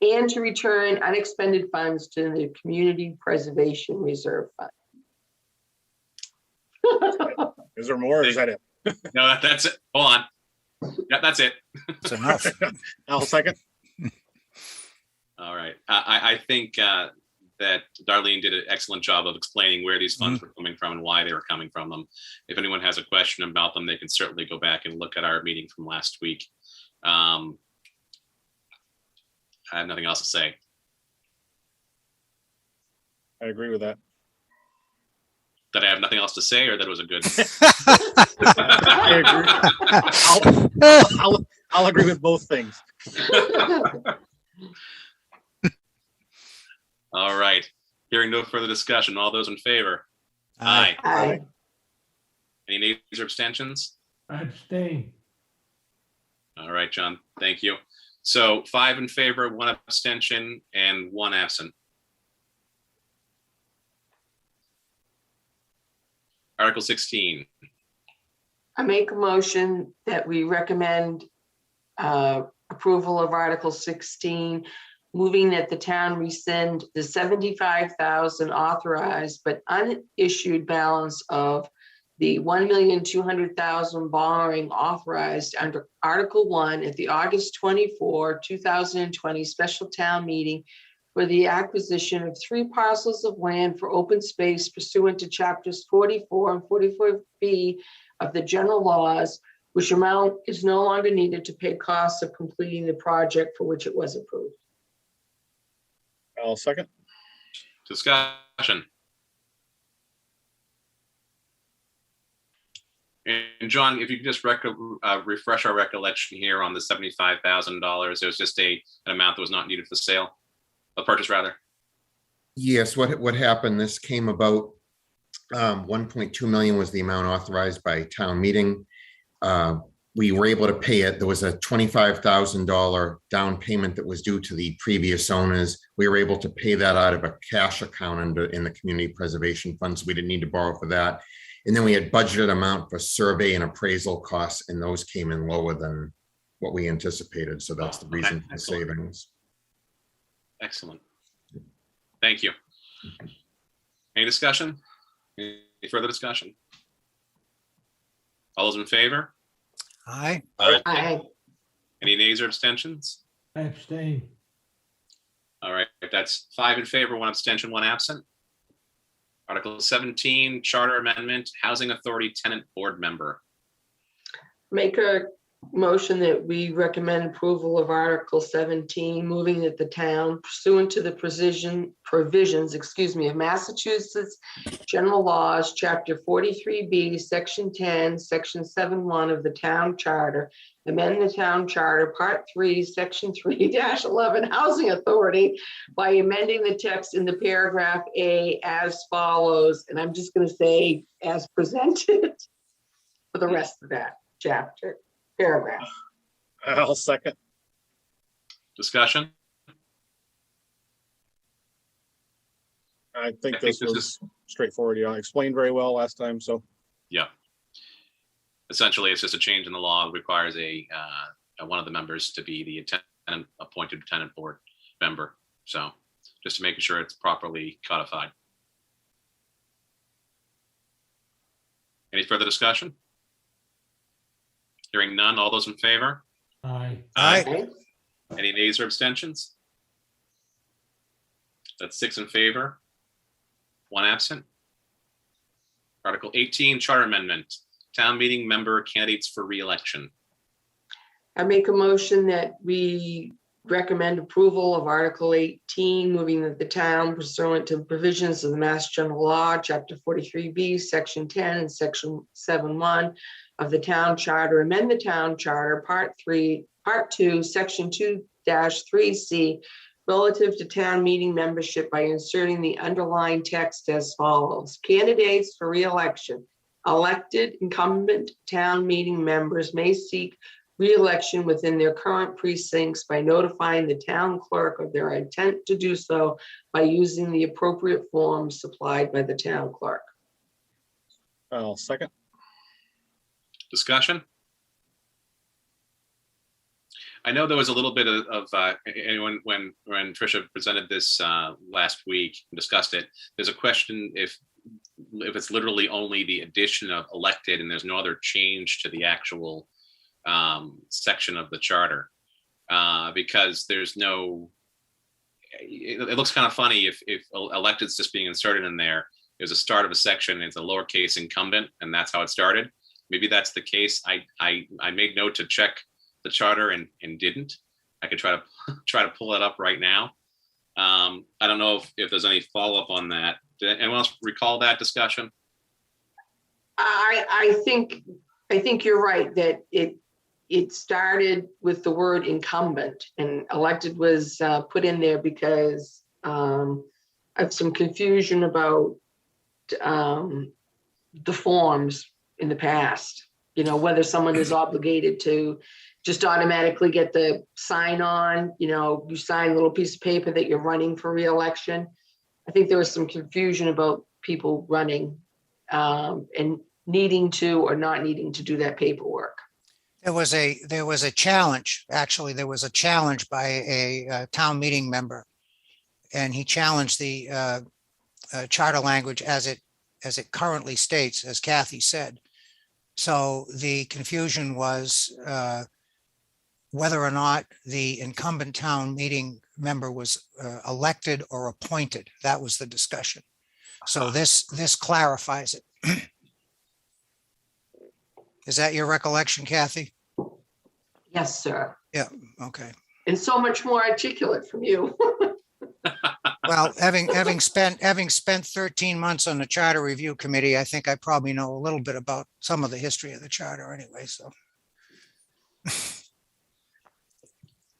[SPEAKER 3] and to return unexpended funds to the Community Preservation Reserve Fund.
[SPEAKER 5] Is there more or is that it?
[SPEAKER 1] No, that's it. Hold on. Yeah, that's it.
[SPEAKER 4] It's enough.
[SPEAKER 5] I'll second.
[SPEAKER 1] All right. I think that Darlene did an excellent job of explaining where these funds were coming from and why they were coming from them. If anyone has a question about them, they can certainly go back and look at our meeting from last week. I have nothing else to say.
[SPEAKER 5] I agree with that.
[SPEAKER 1] That I have nothing else to say, or that it was a good.
[SPEAKER 5] I agree. I'll agree with both things.
[SPEAKER 1] All right. Hearing no further discussion, all those in favor?
[SPEAKER 4] Aye.
[SPEAKER 3] Aye.
[SPEAKER 1] Any nays or abstentions?
[SPEAKER 2] I abstain.
[SPEAKER 1] All right, John, thank you. So 5 in favor, 1 abstention, and 1 absent. Article 16.
[SPEAKER 3] I make a motion that we recommend approval of Article 16, moving that the town rescind the 75,000 authorized but unissued balance of the 1,200,000 borrowing authorized under Article 1 at the August 24, 2020 special town meeting for the acquisition of 3 parcels of land for open space pursuant to chapters 44 and 44B of the general laws, which amount is no longer needed to pay costs of completing the project for which it was approved.
[SPEAKER 5] I'll second.
[SPEAKER 1] Discussion. And John, if you could just refresh our recollection here on the $75,000, it was just an amount that was not needed for sale, a purchase rather.
[SPEAKER 8] Yes, what happened, this came about, 1.2 million was the amount authorized by town meeting. We were able to pay it. There was a $25,000 down payment that was due to the previous owners. We were able to pay that out of a cash account in the community preservation fund, so we didn't need to borrow for that. And then we had budgeted amount for survey and appraisal costs, and those came in lower than what we anticipated. So that's the reason for the savings.
[SPEAKER 1] Excellent. Thank you. Any discussion? Any further discussion? All those in favor?
[SPEAKER 4] Aye.
[SPEAKER 3] Aye.
[SPEAKER 1] Any nays or abstentions?
[SPEAKER 2] I abstain.
[SPEAKER 1] All right, that's 5 in favor, 1 abstention, 1 absent. Article 17, Charter Amendment, Housing Authority Tenant Board Member.
[SPEAKER 3] Make a motion that we recommend approval of Article 17, moving that the town pursuant to the provisions of Massachusetts General Laws, Chapter 43B, Section 10, Section 7.1 of the Town Charter, amend the Town Charter, Part 3, Section 3-11, Housing Authority, by amending the text in the paragraph A as follows, and I'm just going to say as presented for the rest of that chapter. Paragraph.
[SPEAKER 5] I'll second.
[SPEAKER 1] Discussion?
[SPEAKER 5] I think this was straightforward. You know, explained very well last time. So
[SPEAKER 1] Yeah. Essentially, it's just a change in the law that requires one of the members to be the appointed tenant board member. So just to making sure it's properly codified. Any further discussion? Hearing none, all those in favor?
[SPEAKER 2] Aye.
[SPEAKER 4] Aye.
[SPEAKER 3] Okay.
[SPEAKER 1] Any nays or abstentions? That's 6 in favor, 1 absent. Article 18, Charter Amendment, Town Meeting Member Candidates for Re-election.
[SPEAKER 3] I make a motion that we recommend approval of Article 18, moving that the town pursuant to the provisions of the Mass General Law, Chapter 43B, Section 10 and Section 7.1 of the Town Charter, amend the Town Charter, Part 2, Section 2-3C, relative to town meeting membership by inserting the underlying text as follows. Candidates for re-election, elected incumbent town meeting members may seek re-election within their current precincts by notifying the town clerk of their intent to do so by using the appropriate forms supplied by the town clerk.
[SPEAKER 5] I'll second.
[SPEAKER 1] Discussion? I know there was a little bit of when Tricia presented this last week and discussed it, there's a question if it's literally only the addition of elected and there's no other change to the actual section of the charter, because there's no, it looks kind of funny if elected's just being inserted in there. There's a start of a section, it's a lowercase incumbent, and that's how it started. Maybe that's the case. I made note to check the charter and didn't. I could try to pull it up right now. I don't know if there's any follow-up on that. Did anyone else recall that discussion?
[SPEAKER 3] I think you're right that it started with the word incumbent, and elected was put in there because of some confusion about the forms in the past. You know, whether someone is obligated to just automatically get the sign on, you know, you sign a little piece of paper that you're running for re-election. I think there was some confusion about people running and needing to or not needing to do that paperwork.
[SPEAKER 4] There was a challenge, actually, there was a challenge by a town meeting member. And he challenged the charter language as it currently states, as Kathy said. So the confusion was whether or not the incumbent town meeting member was elected or appointed. That was the discussion. So this clarifies it. Is that your recollection, Kathy?
[SPEAKER 3] Yes, sir.
[SPEAKER 4] Yeah, okay.
[SPEAKER 3] And so much more articulate from you.
[SPEAKER 4] Well, having spent 13 months on the Charter Review Committee, I think I probably know a little bit about some of the history of the charter anyway, so.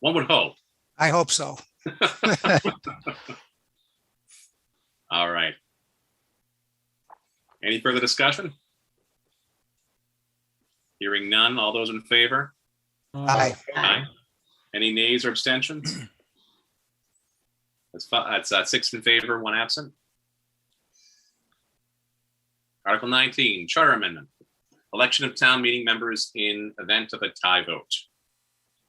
[SPEAKER 1] One would hope.
[SPEAKER 4] I hope so.
[SPEAKER 1] All right. Any further discussion? Hearing none, all those in favor?
[SPEAKER 4] Aye.
[SPEAKER 1] Aye. Any nays or abstentions? That's 6 in favor, 1 absent. Article 19, Charter Amendment. Election of town meeting members in event of a tie vote.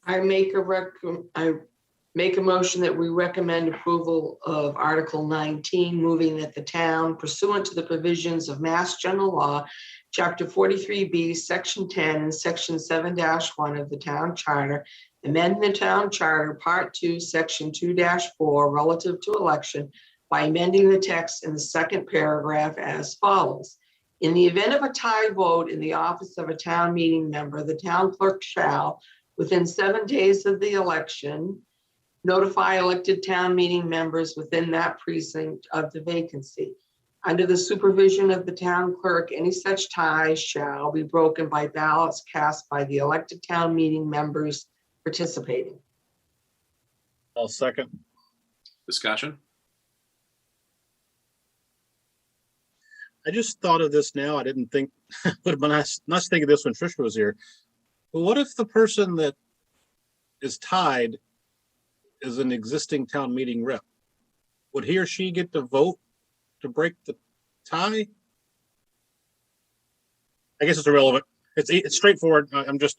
[SPEAKER 3] I make a motion that we recommend approval of Article 19, moving that the town, pursuant to the provisions of Mass General Law, Chapter 43B, Section 10, and Section 7-1 of the Town Charter, amend the Town Charter, Part 2, Section 2-4, relative to election, by amending the text in the second paragraph as follows. In the event of a tie vote in the office of a town meeting member, the town clerk shall, within 7 days of the election, notify elected town meeting members within that precinct of the vacancy. Under the supervision of the town clerk, any such ties shall be broken by ballots cast by the elected town meeting members participating.
[SPEAKER 5] I'll second.
[SPEAKER 1] Discussion?
[SPEAKER 5] I just thought of this now. I didn't think, would have been nice to think of this when Tricia was here. But what if the person that is tied is an existing town meeting rep? Would he or she get to vote to break the tie? I guess it's irrelevant. It's straightforward.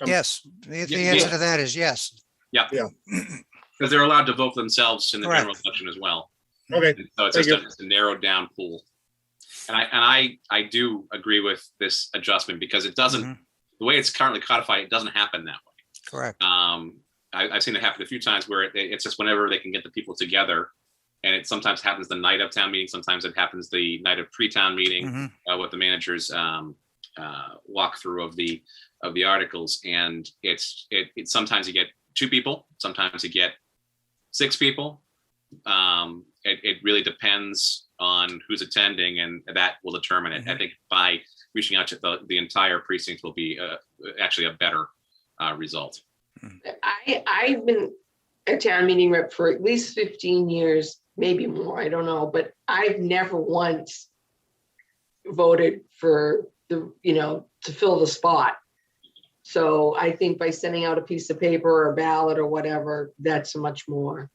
[SPEAKER 4] Yes, the answer to that is yes.
[SPEAKER 1] Yeah. Because they're allowed to vote for themselves in the
[SPEAKER 4] Correct.
[SPEAKER 1] general election as well.
[SPEAKER 5] Okay.
[SPEAKER 1] And so it's
[SPEAKER 5] Thank
[SPEAKER 1] just
[SPEAKER 5] you.
[SPEAKER 1] a narrowed down pool. And I do agree with this adjustment because it doesn't,
[SPEAKER 4] Mhm.
[SPEAKER 1] the way it's currently codified, it doesn't happen that way.
[SPEAKER 4] Correct.
[SPEAKER 1] I've seen it happen a few times where it's just whenever they can get the people together, and it sometimes happens the night of town meeting. Sometimes it happens the night of pre-town meeting
[SPEAKER 4] Mhm.
[SPEAKER 1] with the manager's walkthrough of the articles. And it's sometimes you get 2 people, sometimes you get 6 people. It really depends on who's attending, and that will determine it. I think by reaching out to the entire precinct will be actually a better result.
[SPEAKER 3] I've been a town meeting rep for at least 15 years, maybe more, I don't know, but I've never once voted for to fill the spot. So I think by sending out a piece of paper or a ballot or whatever, that's much more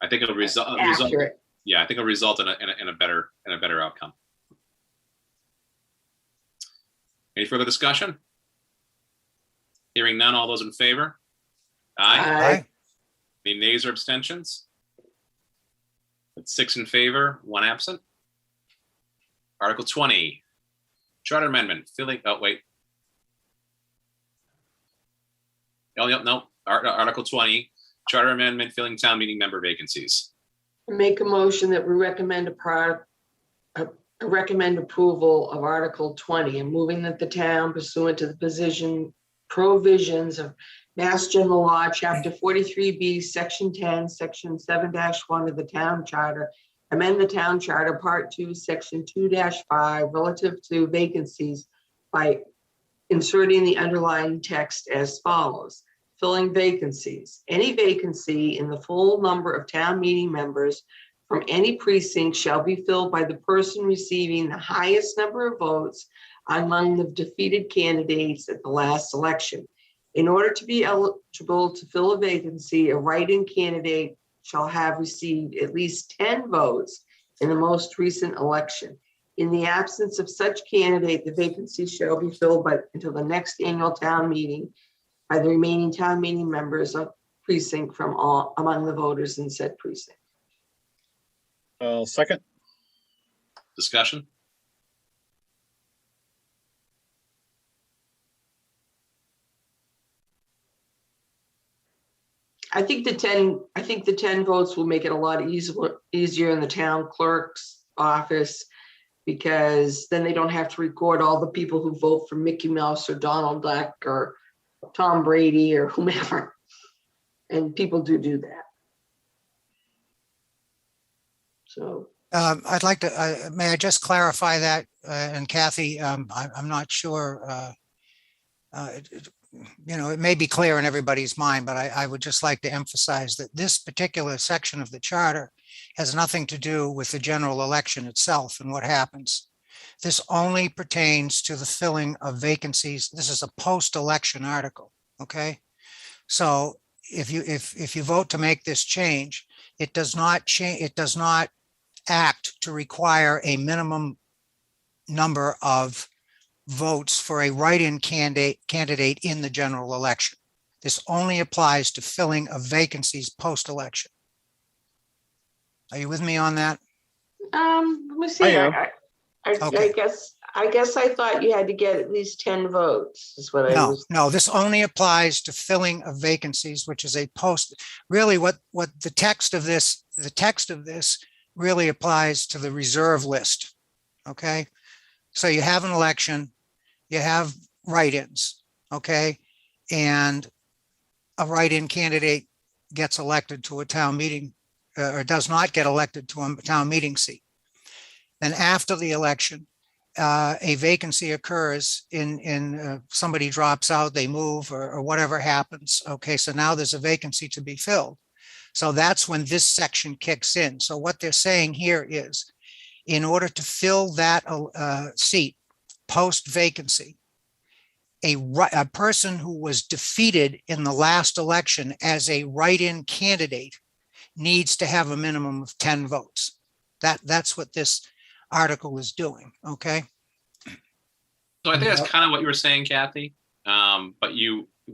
[SPEAKER 1] I think it'll result.
[SPEAKER 3] accurate.
[SPEAKER 1] Yeah, I think it'll result in a better outcome. Any further discussion? Hearing none, all those in favor? Aye.
[SPEAKER 3] Aye.
[SPEAKER 1] Any nays or abstentions? That's 6 in favor, 1 absent. Article 20, charter amendment, filling, oh, wait. Oh, yep, no, Article 20, charter amendment, filling town meeting member vacancies.
[SPEAKER 3] Make a motion that we recommend recommend approval of Article 20 and moving that the town pursuant to the provisions of Mass General Law, Chapter 43B, Section 10, Section 7-1 of the Town Charter, amend the Town Charter, Part 2, Section 2-5, relative to vacancies by inserting the underlying text as follows. Filling vacancies. Any vacancy in the full number of town meeting members from any precinct shall be filled by the person receiving the highest number of votes among the defeated candidates at the last election. In order to be eligible to fill a vacancy, a write-in candidate shall have received at least 10 votes in the most recent election. In the absence of such candidate, the vacancy shall be filled until the next annual town meeting by the remaining town meeting members of precinct from among the voters in said precinct.
[SPEAKER 5] Second.
[SPEAKER 1] Discussion?
[SPEAKER 3] I think the 10 votes will make it a lot easier in the town clerk's office, because then they don't have to record all the people who vote for Mickey Mouse or Donald Duck or Tom Brady or whomever. And people do that. So.
[SPEAKER 4] I'd like to, may I just clarify that? And Kathy, I'm not sure, it may be clear in everybody's mind, but I would just like to emphasize that this particular section of the charter has nothing to do with the general election itself and what happens. This only pertains to the filling of vacancies. This is a post-election article, okay? So if you vote to make this change, it does not change, it does not act to require a minimum number of votes for a write-in candidate in the general election. This only applies to filling of vacancies post-election. Are you with me on that?
[SPEAKER 3] Let me see.
[SPEAKER 5] I am.
[SPEAKER 3] I guess I thought you had to get at least 10 votes is what I was.
[SPEAKER 4] No, this only applies to filling of vacancies, which is a post. Really what the text of this really applies to the reserve list. Okay. So you have an election, you have write-ins, okay? And a write-in candidate gets elected to a town meeting or does not get elected to a town meeting seat. Then after the election, a vacancy occurs in somebody drops out, they move or whatever happens. Okay, so now there's a vacancy to be filled. So that's when this section kicks in. So what they're saying here is, in order to fill that seat post vacancy, a person who was defeated in the last election as a write-in candidate needs to have a minimum of 10 votes. That's what this article is doing, okay?
[SPEAKER 1] So I think that's kind of what you were saying, Kathy. But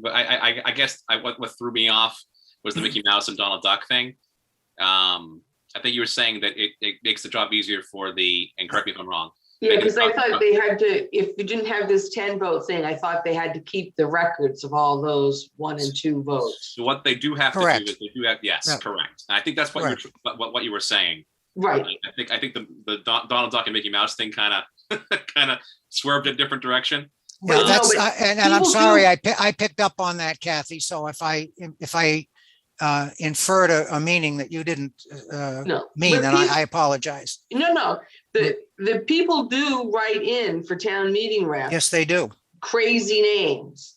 [SPEAKER 1] I guess what threw me off was the Mickey Mouse and Donald Duck thing. I think you were saying that it makes the job easier for and correct me if I'm wrong.
[SPEAKER 3] Yeah, because I thought they had to, if you didn't have this 10 vote thing, I thought they had to keep the records of all those 1 and 2 votes.
[SPEAKER 1] So what they do have to do is they do have, yes,
[SPEAKER 4] Yeah.
[SPEAKER 1] correct. And I think that's what you were saying.
[SPEAKER 3] Right.
[SPEAKER 1] I think the Donald Duck and Mickey Mouse thing kind of swerved in a different direction.
[SPEAKER 4] Yeah, that's
[SPEAKER 3] but
[SPEAKER 4] and I'm
[SPEAKER 3] people
[SPEAKER 4] sorry,
[SPEAKER 3] do-
[SPEAKER 4] I picked up on that, Kathy. So if I inferred a meaning that you didn't
[SPEAKER 3] No.
[SPEAKER 4] mean,
[SPEAKER 3] But
[SPEAKER 4] then I apologize.
[SPEAKER 3] No. The people do write in for town meeting reps.
[SPEAKER 4] Yes, they do.
[SPEAKER 3] Crazy names.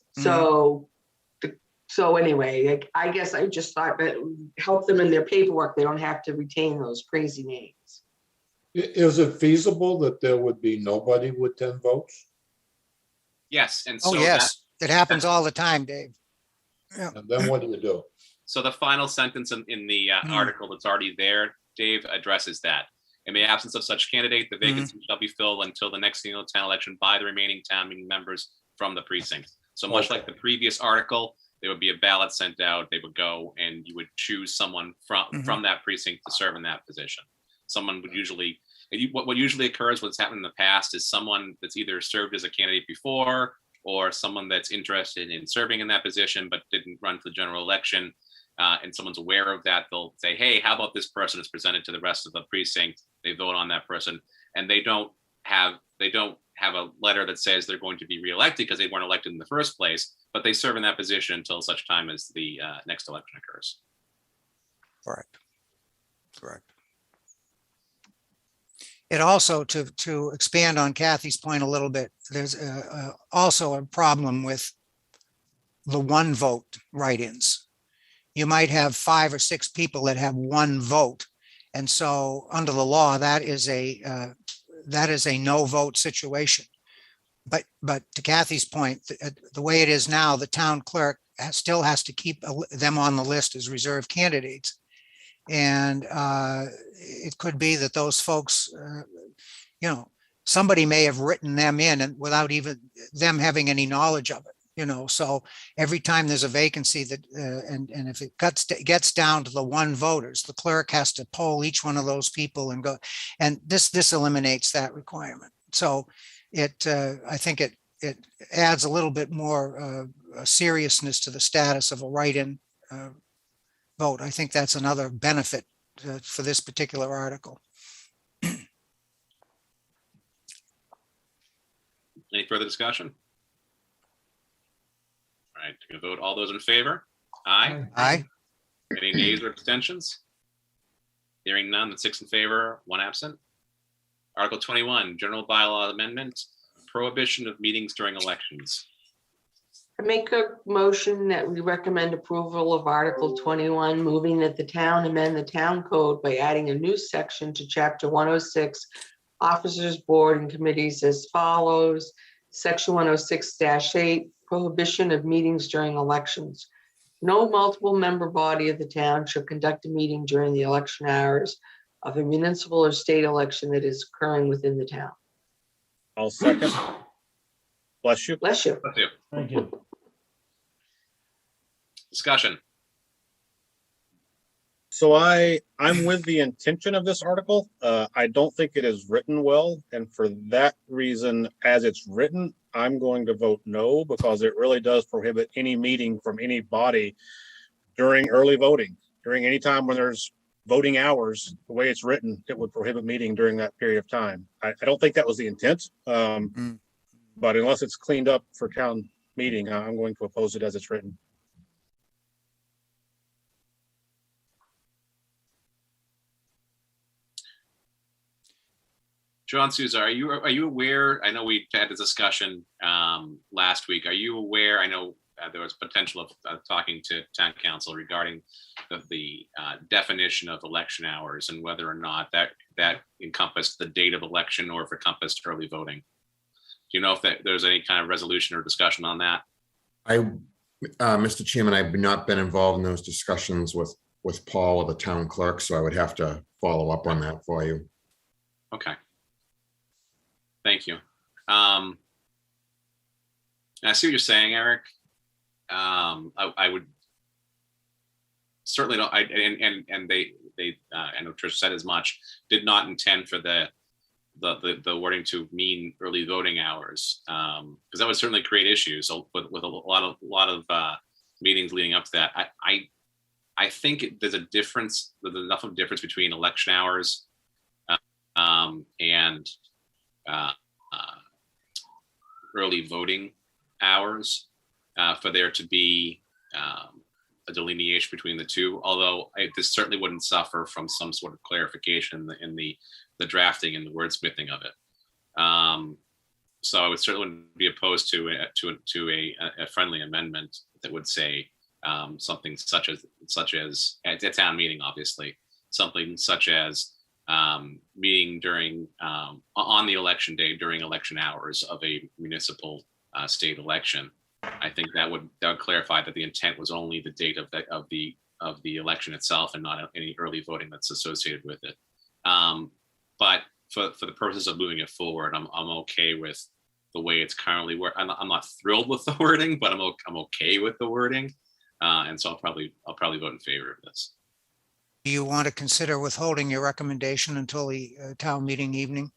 [SPEAKER 3] So anyway, I guess I just thought that it would help them in their paperwork. They don't have to retain those crazy names.
[SPEAKER 7] Is it feasible that there would be nobody with 10 votes?
[SPEAKER 1] Yes, and
[SPEAKER 4] Oh,
[SPEAKER 1] so
[SPEAKER 4] yes, it happens all the time, Dave.
[SPEAKER 7] And then what do you do?
[SPEAKER 1] So the final sentence in the article that's already there, Dave, addresses that. In the absence of such candidate, the vacancy shall be filled until the next annual town election by the remaining town meeting members from the precinct. So much like the previous article, there would be a ballot sent out. They would go and you would choose someone from that precinct to serve in that position. Someone would usually, what usually occurs, what's happened in the past is someone that's either served as a candidate before or someone that's interested in serving in that position but didn't run for the general election. And someone's aware of that, they'll say, hey, how about this person is presented to the rest of the precinct? They vote on that person, and they don't have a letter that says they're going to be reelected because they weren't elected in the first place, but they serve in that position until such time as the next election occurs.
[SPEAKER 4] Correct. Correct. It also, to expand on Kathy's point a little bit, there's also a problem with the one vote write-ins. You might have 5 or 6 people that have one vote. And so under the law, that is a no vote situation. But to Kathy's point, the way it is now, the town clerk still has to keep them on the list as reserve candidates. And it could be that those folks, somebody may have written them in and without even them having any knowledge of it. So every time there's a vacancy that, and if it gets down to the one voters, the clerk has to poll each one of those people and go, and this eliminates that requirement. So I think it adds a little bit more seriousness to the status of a write-in vote. I think that's another benefit for this particular article.
[SPEAKER 1] Any further discussion? All right, to vote. All those in favor? Aye.
[SPEAKER 4] Aye.
[SPEAKER 1] Any nays or abstentions? Hearing none, the 6 in favor, 1 absent. Article 21, General Bylaw Amendment, Prohibition of Meetings during Elections.
[SPEAKER 3] I make a motion that we recommend approval of Article 21, moving that the town amend the town code by adding a new section to Chapter 106, Officers, Board, and Committees as follows. Section 106-8, Prohibition of Meetings during Elections. No multiple member body of the town shall conduct a meeting during the election hours of a municipal or state election that is occurring within the town.
[SPEAKER 5] I'll second. Bless you.
[SPEAKER 3] Bless you.
[SPEAKER 1] Let's do.
[SPEAKER 2] Thank you.
[SPEAKER 1] Discussion.
[SPEAKER 5] So I'm with the intention of this article. I don't think it is written well. And for that reason, as it's written, I'm going to vote no, because it really does prohibit any meeting from any body during early voting, during any time when there's voting hours. The way it's written, it would prohibit meeting during that period of time. I don't think that was the intent. But unless it's cleaned up for town meeting, I'm going to oppose it as it's written.
[SPEAKER 1] John Souza, are you aware? I know we had a discussion last week. Are you aware? I know there was potential of talking to town council regarding the definition of election hours and whether or not that encompassed the date of election or if it encompassed early voting. Do you know if there's any kind of resolution or discussion on that?
[SPEAKER 8] Mr. Chairman, I've not been involved in those discussions with Paul or the town clerk, so I would have to follow up on that for you.
[SPEAKER 1] Okay. Thank you. I see what you're saying, Eric. I would certainly don't. And they I know Trish said as much. Did not intend for the wording to mean early voting hours, because that would certainly create issues with a lot of meetings leading up to that. I think there's a difference. There's enough of a difference between election hours and early voting hours for there to be a delineation between the two, although this certainly wouldn't suffer from some sort of clarification in the drafting and the wordsmithing of it. So I would certainly be opposed to a friendly amendment that would say something such as at a town meeting, obviously, something such as meeting during on the election day during election hours of a municipal state election. I think that would clarify that the intent was only the date of the election itself and not any early voting that's associated with it. But for the purposes of moving it forward, I'm okay with the way it's currently worked. I'm not thrilled with the wording, but I'm okay with the wording, and so I'll probably vote in favor of this.
[SPEAKER 4] Do you want to consider withholding your recommendation until the town meeting evening?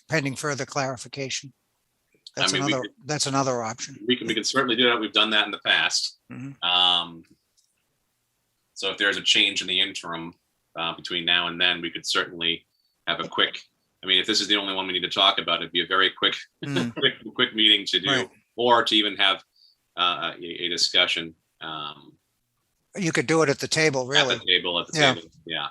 [SPEAKER 4] Pending further clarification. That's that's another option.
[SPEAKER 1] We can certainly do that. We've done that in the past.
[SPEAKER 4] Mhm.
[SPEAKER 1] So if there's a change in the interim between now and then, we could certainly have a quick. I mean, if this is the only one we need to talk about, it'd be a very quick, quick meeting to do,
[SPEAKER 4] Right.
[SPEAKER 1] or to even have a discussion.
[SPEAKER 4] You could do it at the table, really.
[SPEAKER 1] At the table,
[SPEAKER 4] Yeah.
[SPEAKER 1] Yeah.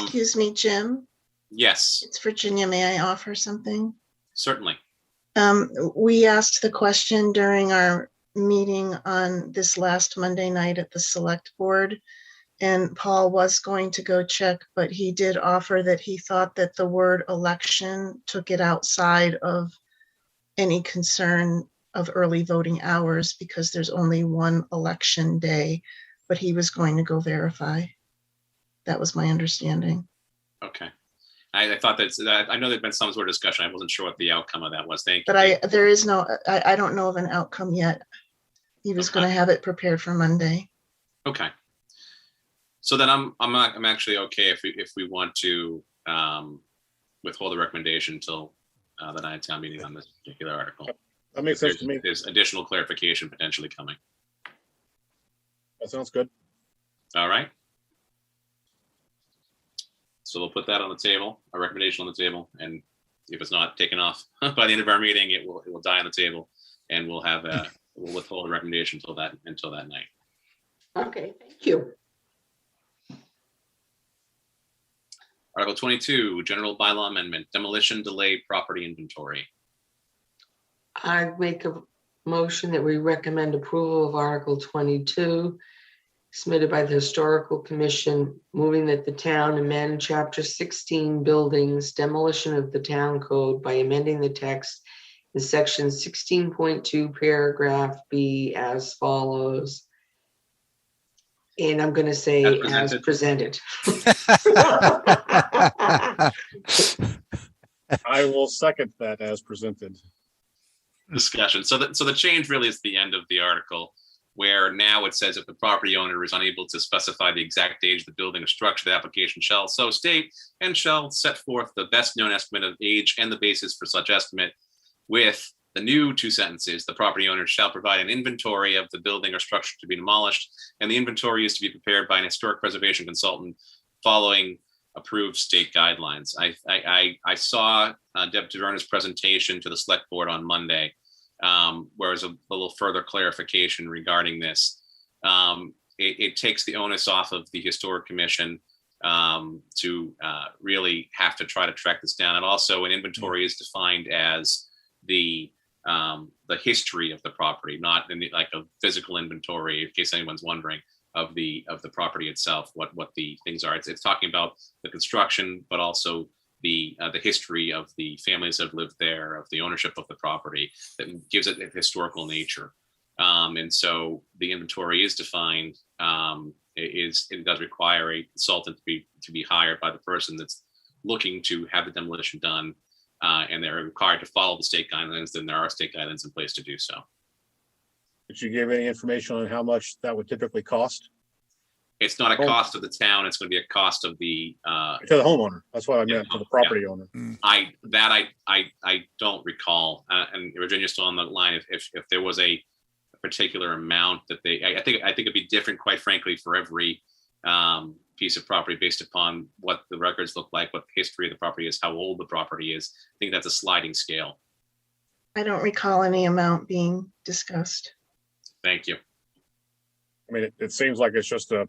[SPEAKER 9] Excuse me, Jim.
[SPEAKER 1] Yes,
[SPEAKER 9] It's Virginia. May I offer something?
[SPEAKER 1] certainly.
[SPEAKER 9] We asked the question during our meeting on this last Monday night at the select board. And Paul was going to go check, but he did offer that he thought that the word election took it outside of any concern of early voting hours because there's only one election day, but he was going to go verify. That was my understanding.
[SPEAKER 1] Okay. I thought that I know there'd been some sort of discussion. I wasn't sure what the outcome of that was. Thank you.
[SPEAKER 9] But there is no, I don't know of an outcome yet. He was going to have it prepared for Monday.
[SPEAKER 1] Okay. So then I'm actually okay if we want to withhold the recommendation until the night town meeting on this particular article.
[SPEAKER 5] That makes sense to me.
[SPEAKER 1] There's additional clarification potentially coming.
[SPEAKER 5] That sounds good.
[SPEAKER 1] All right. So we'll put that on the table, a recommendation on the table, and if it's not taken off by the end of our meeting, it will die on the table, and we'll withhold a recommendation until that night.
[SPEAKER 3] Okay, thank you.
[SPEAKER 1] Article 22, general bylaw amendment, demolition delay property inventory.
[SPEAKER 3] I make a motion that we recommend approval of Article 22 submitted by the Historical Commission, moving that the town amend Chapter 16 buildings, demolition of the town code by amending the text in Section 16.2, paragraph B as follows. And I'm going to say as presented.
[SPEAKER 5] I will second that as presented.
[SPEAKER 1] Discussion. So the change really is the end of the article, where now it says if the property owner is unable to specify the exact age of the building or structure, the application shall so state and shall set forth the best known estimate of age and the basis for such estimate. With the new two sentences, the property owner shall provide an inventory of the building or structure to be demolished, and the inventory is to be prepared by an historic preservation consultant following approved state guidelines. I saw Deb Taverna's presentation to the select board on Monday, where there's a little further clarification regarding this. It takes the onus off of the Historic Commission to really have to try to track this down. And also an inventory is defined as the history of the property, not in like a physical inventory, in case anyone's wondering, of the property itself, what the things are. It's talking about the construction, but also the history of the families that have lived there, of the ownership of the property, that gives it a historical nature. And so the inventory is defined. It does require a consultant to be hired by the person that's looking to have the demolition done, and they're required to follow the state guidelines. Then there are state guidelines in place to do so.
[SPEAKER 5] Did you give any information on how much that would typically cost?
[SPEAKER 1] It's not a cost of the town. It's going to be a cost of the
[SPEAKER 5] To the homeowner. That's what I meant, to the property owner.
[SPEAKER 1] I don't recall. And Virginia's still on the line. If there was a particular amount that I think it'd be different, quite frankly, for every piece of property based upon what the records look like, what the history of the property is, how old the property is. I think that's a sliding scale.
[SPEAKER 9] I don't recall any amount being discussed.
[SPEAKER 1] Thank you.
[SPEAKER 5] I mean, it seems like it's just a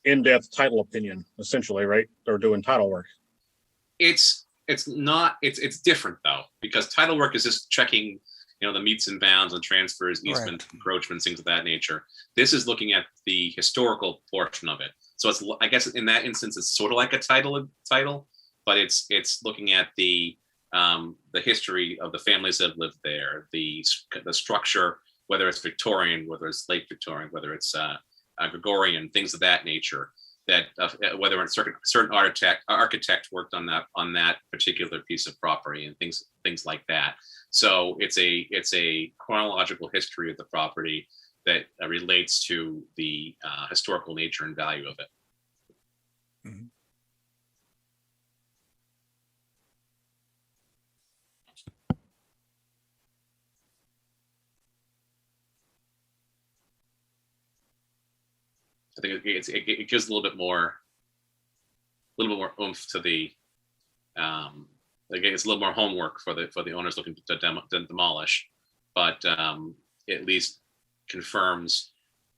[SPEAKER 5] in-depth title opinion, essentially, right? They're doing title work.
[SPEAKER 1] It's different though, because title work is just checking, the meets and bounds and transfers, easements, encroachments, things of that nature. This is looking at the historical portion of it. So it's, I guess in that instance, it's sort of like a title, but it's looking at the the history of the families that lived there, the structure, whether it's Victorian, whether it's late Victorian, whether it's Gregorian, things of that nature. That whether it's certain architect worked on that particular piece of property and things like that. So it's a chronological history of the property that relates to the historical nature and value of it.
[SPEAKER 4] Mhm.
[SPEAKER 1] I think it gives a little bit more oomph to the. Again, it's a little more homework for the owners looking to demolish, but at least confirms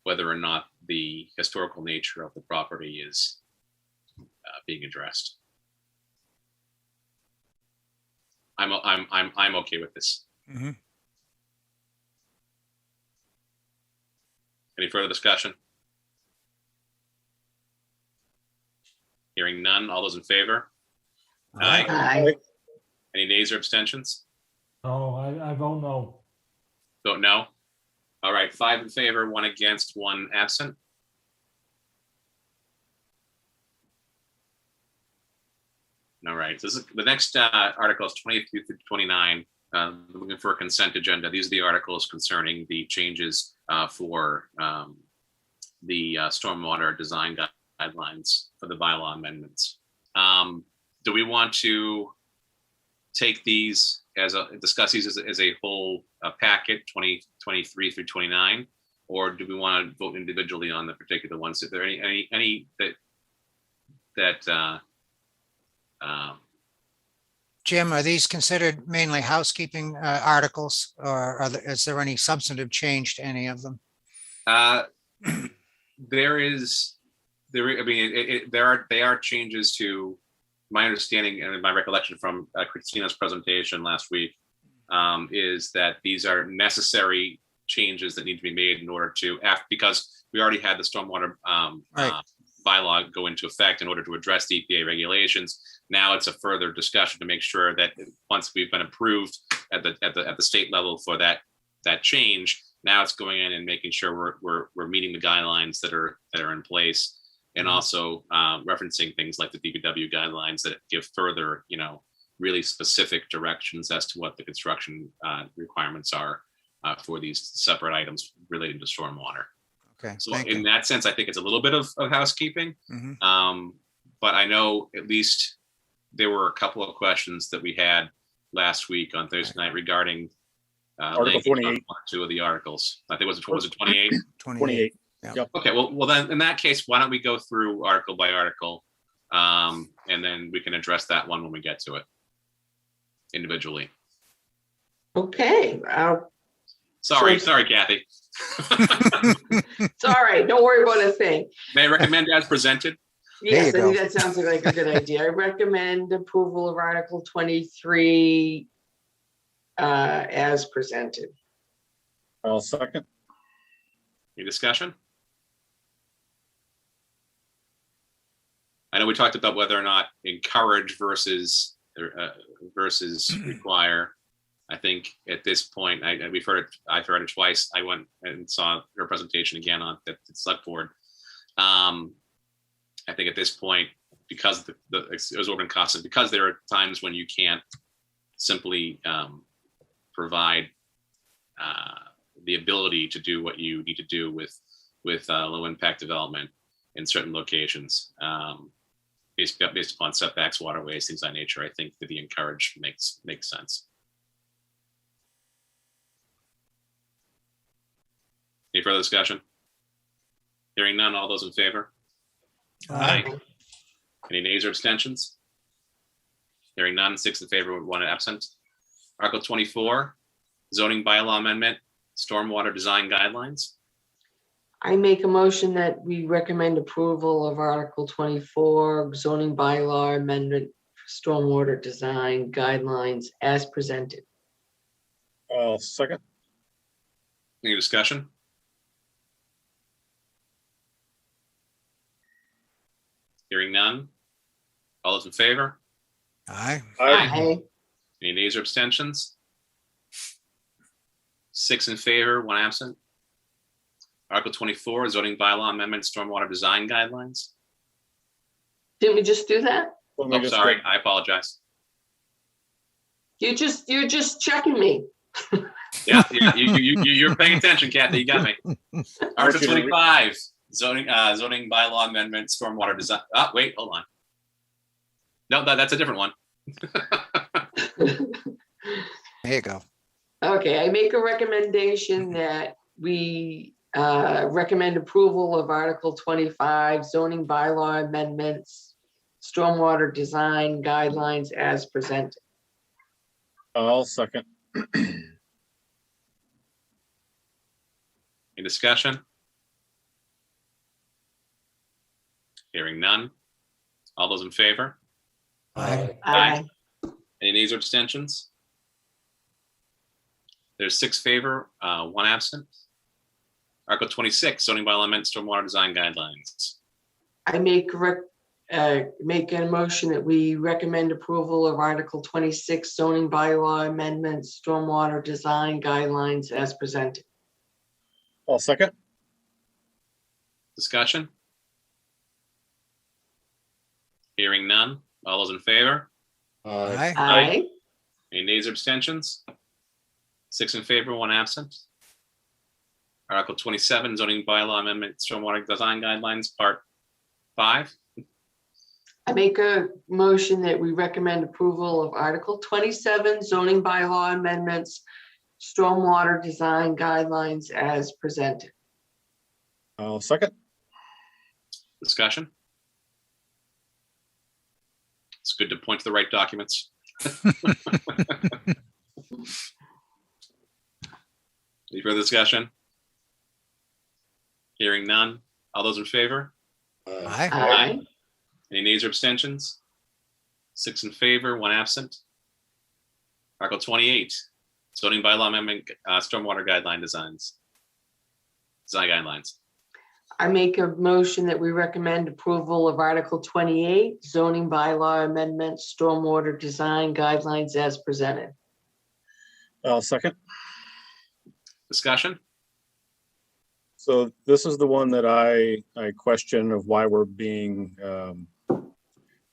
[SPEAKER 1] whether or not the historical nature of the property is being addressed. I'm okay with this.
[SPEAKER 4] Mhm.
[SPEAKER 1] Any further discussion? Hearing none. All those in favor? Aye.
[SPEAKER 3] Aye.
[SPEAKER 1] Any nays or abstentions?
[SPEAKER 2] No, I vote no.
[SPEAKER 1] Vote no. All right, 5 in favor, 1 against, 1 absent. All right, so this is, the next article is 23 through 29. Looking for a consent agenda. These are the articles concerning the changes for the stormwater design guidelines for the bylaw amendments. Do we want to take these discuss these as a whole packet, 23 through 29, or do we want to vote individually on the particular ones? If there are any that
[SPEAKER 4] Jim, are these considered mainly housekeeping articles, or is there any substantive change to any of them?
[SPEAKER 1] There are changes to my understanding and my recollection from Christina's presentation last week is that these are necessary changes that need to be made in order to, because we already had the stormwater bylaw go into effect in order to address the EPA regulations. Now it's a further discussion to make sure that once we've been approved at the state level for that change, now it's going in and making sure we're meeting the guidelines that are in place, and also referencing things like the DPW guidelines that give further, really specific directions as to what the construction requirements are for these separate items relating to stormwater.
[SPEAKER 4] Okay.
[SPEAKER 1] So in that sense, I think it's a little bit of housekeeping, but I know at least there were a couple of questions that we had last week on Thursday night regarding
[SPEAKER 5] Article 28.
[SPEAKER 1] one or two of the articles. I think was it 28?
[SPEAKER 5] 28.
[SPEAKER 4] Yeah.
[SPEAKER 5] Yep.
[SPEAKER 1] Okay, well then in that case, why don't we go through article by article, and then we can address that one when we get to it individually.
[SPEAKER 3] Okay,
[SPEAKER 1] Sorry, Kathy.
[SPEAKER 3] it's all right. Don't worry about a thing.
[SPEAKER 1] May I recommend as presented?
[SPEAKER 3] Yes, I
[SPEAKER 4] you
[SPEAKER 3] think
[SPEAKER 4] go.
[SPEAKER 3] that sounds like a good idea. I recommend approval of Article 23 as presented.
[SPEAKER 5] I'll second.
[SPEAKER 1] Any discussion? I know we talked about whether or not encourage versus require. I think at this point, I've heard it twice. I went and saw her presentation again on the select board. I think at this point, because the exorbitant costs, and because there are times when you can't simply provide the ability to do what you need to do with low impact development in certain locations, based upon setbacks, waterways, things of that nature, I think that the encourage makes sense. Any further discussion? Hearing none, all those in favor? Aye. Any nays or abstentions? Hearing none, 6 in favor with 1 absent. Article 24, zoning bylaw amendment, stormwater design guidelines.
[SPEAKER 3] I make a motion that we recommend approval of Article 24 zoning bylaw amendment for stormwater design guidelines as presented.
[SPEAKER 5] I'll second.
[SPEAKER 1] Any discussion? Hearing none. All those in favor?
[SPEAKER 4] Aye.
[SPEAKER 3] Aye.
[SPEAKER 1] Any nays or abstentions? 6 in favor, 1 absent. Article 24, zoning bylaw amendment, stormwater design guidelines.
[SPEAKER 3] Didn't we just do that?
[SPEAKER 5] Well, we
[SPEAKER 1] Oh,
[SPEAKER 5] just-
[SPEAKER 1] sorry, I apologize.
[SPEAKER 3] You're just checking me.
[SPEAKER 1] Yeah, you're paying attention, Kathy, you got me. Article 25, zoning bylaw amendment, stormwater design. Oh, wait, hold on. No, that's a different one.
[SPEAKER 4] There you go.
[SPEAKER 3] Okay, I make a recommendation that we recommend approval of Article 25 zoning bylaw amendments, stormwater design guidelines as presented.
[SPEAKER 5] I'll second.
[SPEAKER 1] Any discussion? Hearing none. All those in favor?
[SPEAKER 2] Aye.
[SPEAKER 3] Aye.
[SPEAKER 1] Any nays or abstentions? There's 6 favor, 1 absent. Article 26, zoning bylaw amendment, stormwater design guidelines.
[SPEAKER 3] I make a motion that we recommend approval of Article 26 zoning bylaw amendments, stormwater design guidelines as presented.
[SPEAKER 5] I'll second.
[SPEAKER 1] Discussion? Hearing none. All those in favor?
[SPEAKER 7] Aye.
[SPEAKER 3] Aye.
[SPEAKER 1] Any nays or abstentions? 6 in favor, 1 absent. Article 27, zoning bylaw amendment, stormwater design guidelines, part 5.
[SPEAKER 3] I make a motion that we recommend approval of Article 27 zoning bylaw amendments, stormwater design guidelines as presented.
[SPEAKER 5] I'll second.
[SPEAKER 1] Discussion? It's good to point to the right documents. Any further discussion? Hearing none. All those in favor?
[SPEAKER 7] Aye.
[SPEAKER 3] Aye.
[SPEAKER 1] Any nays or abstentions? 6 in favor, 1 absent. Article 28, zoning bylaw amendment, stormwater guideline design guidelines.
[SPEAKER 3] I make a motion that we recommend approval of Article 28 zoning bylaw amendments, stormwater design guidelines as presented.
[SPEAKER 5] I'll second.
[SPEAKER 1] Discussion?
[SPEAKER 5] So this is the one that I question of why we're being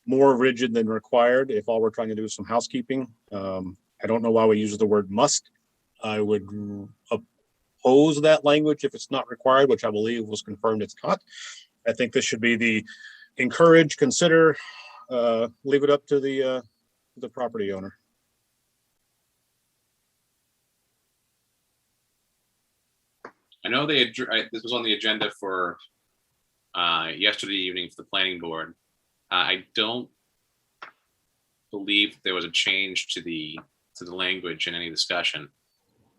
[SPEAKER 5] more rigid than required if all we're trying to do is some housekeeping. I don't know why we use the word must. I would oppose that language if it's not required, which I believe was confirmed it's not. I think this should be the encourage, consider, leave it up to the property owner.
[SPEAKER 1] I know this was on the agenda for yesterday evening for the planning board. I don't believe there was a change to the language in any discussion.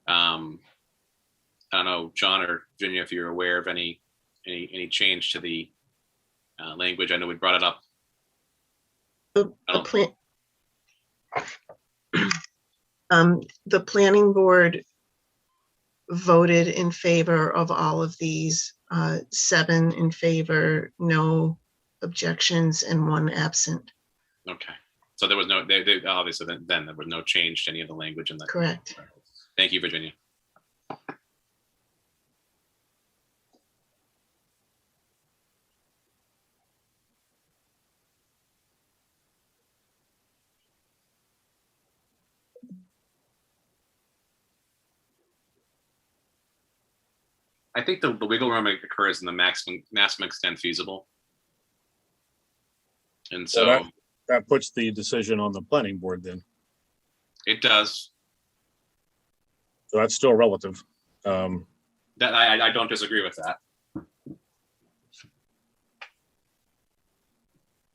[SPEAKER 1] I don't know, John or Virginia, if you're aware of any change to the language. I know we brought it up.
[SPEAKER 9] The planning board voted in favor of all of these, 7 in favor, no objections, and 1 absent.
[SPEAKER 1] Okay, so there was no, they obviously then there was no change to any of the language in that.
[SPEAKER 9] Correct.
[SPEAKER 1] Thank you, Virginia. I think the wiggle room occurs in the maximum extent feasible. And so
[SPEAKER 5] that puts the decision on the planning board then.
[SPEAKER 1] It does.
[SPEAKER 5] So that's still relative.
[SPEAKER 1] That I don't disagree with that.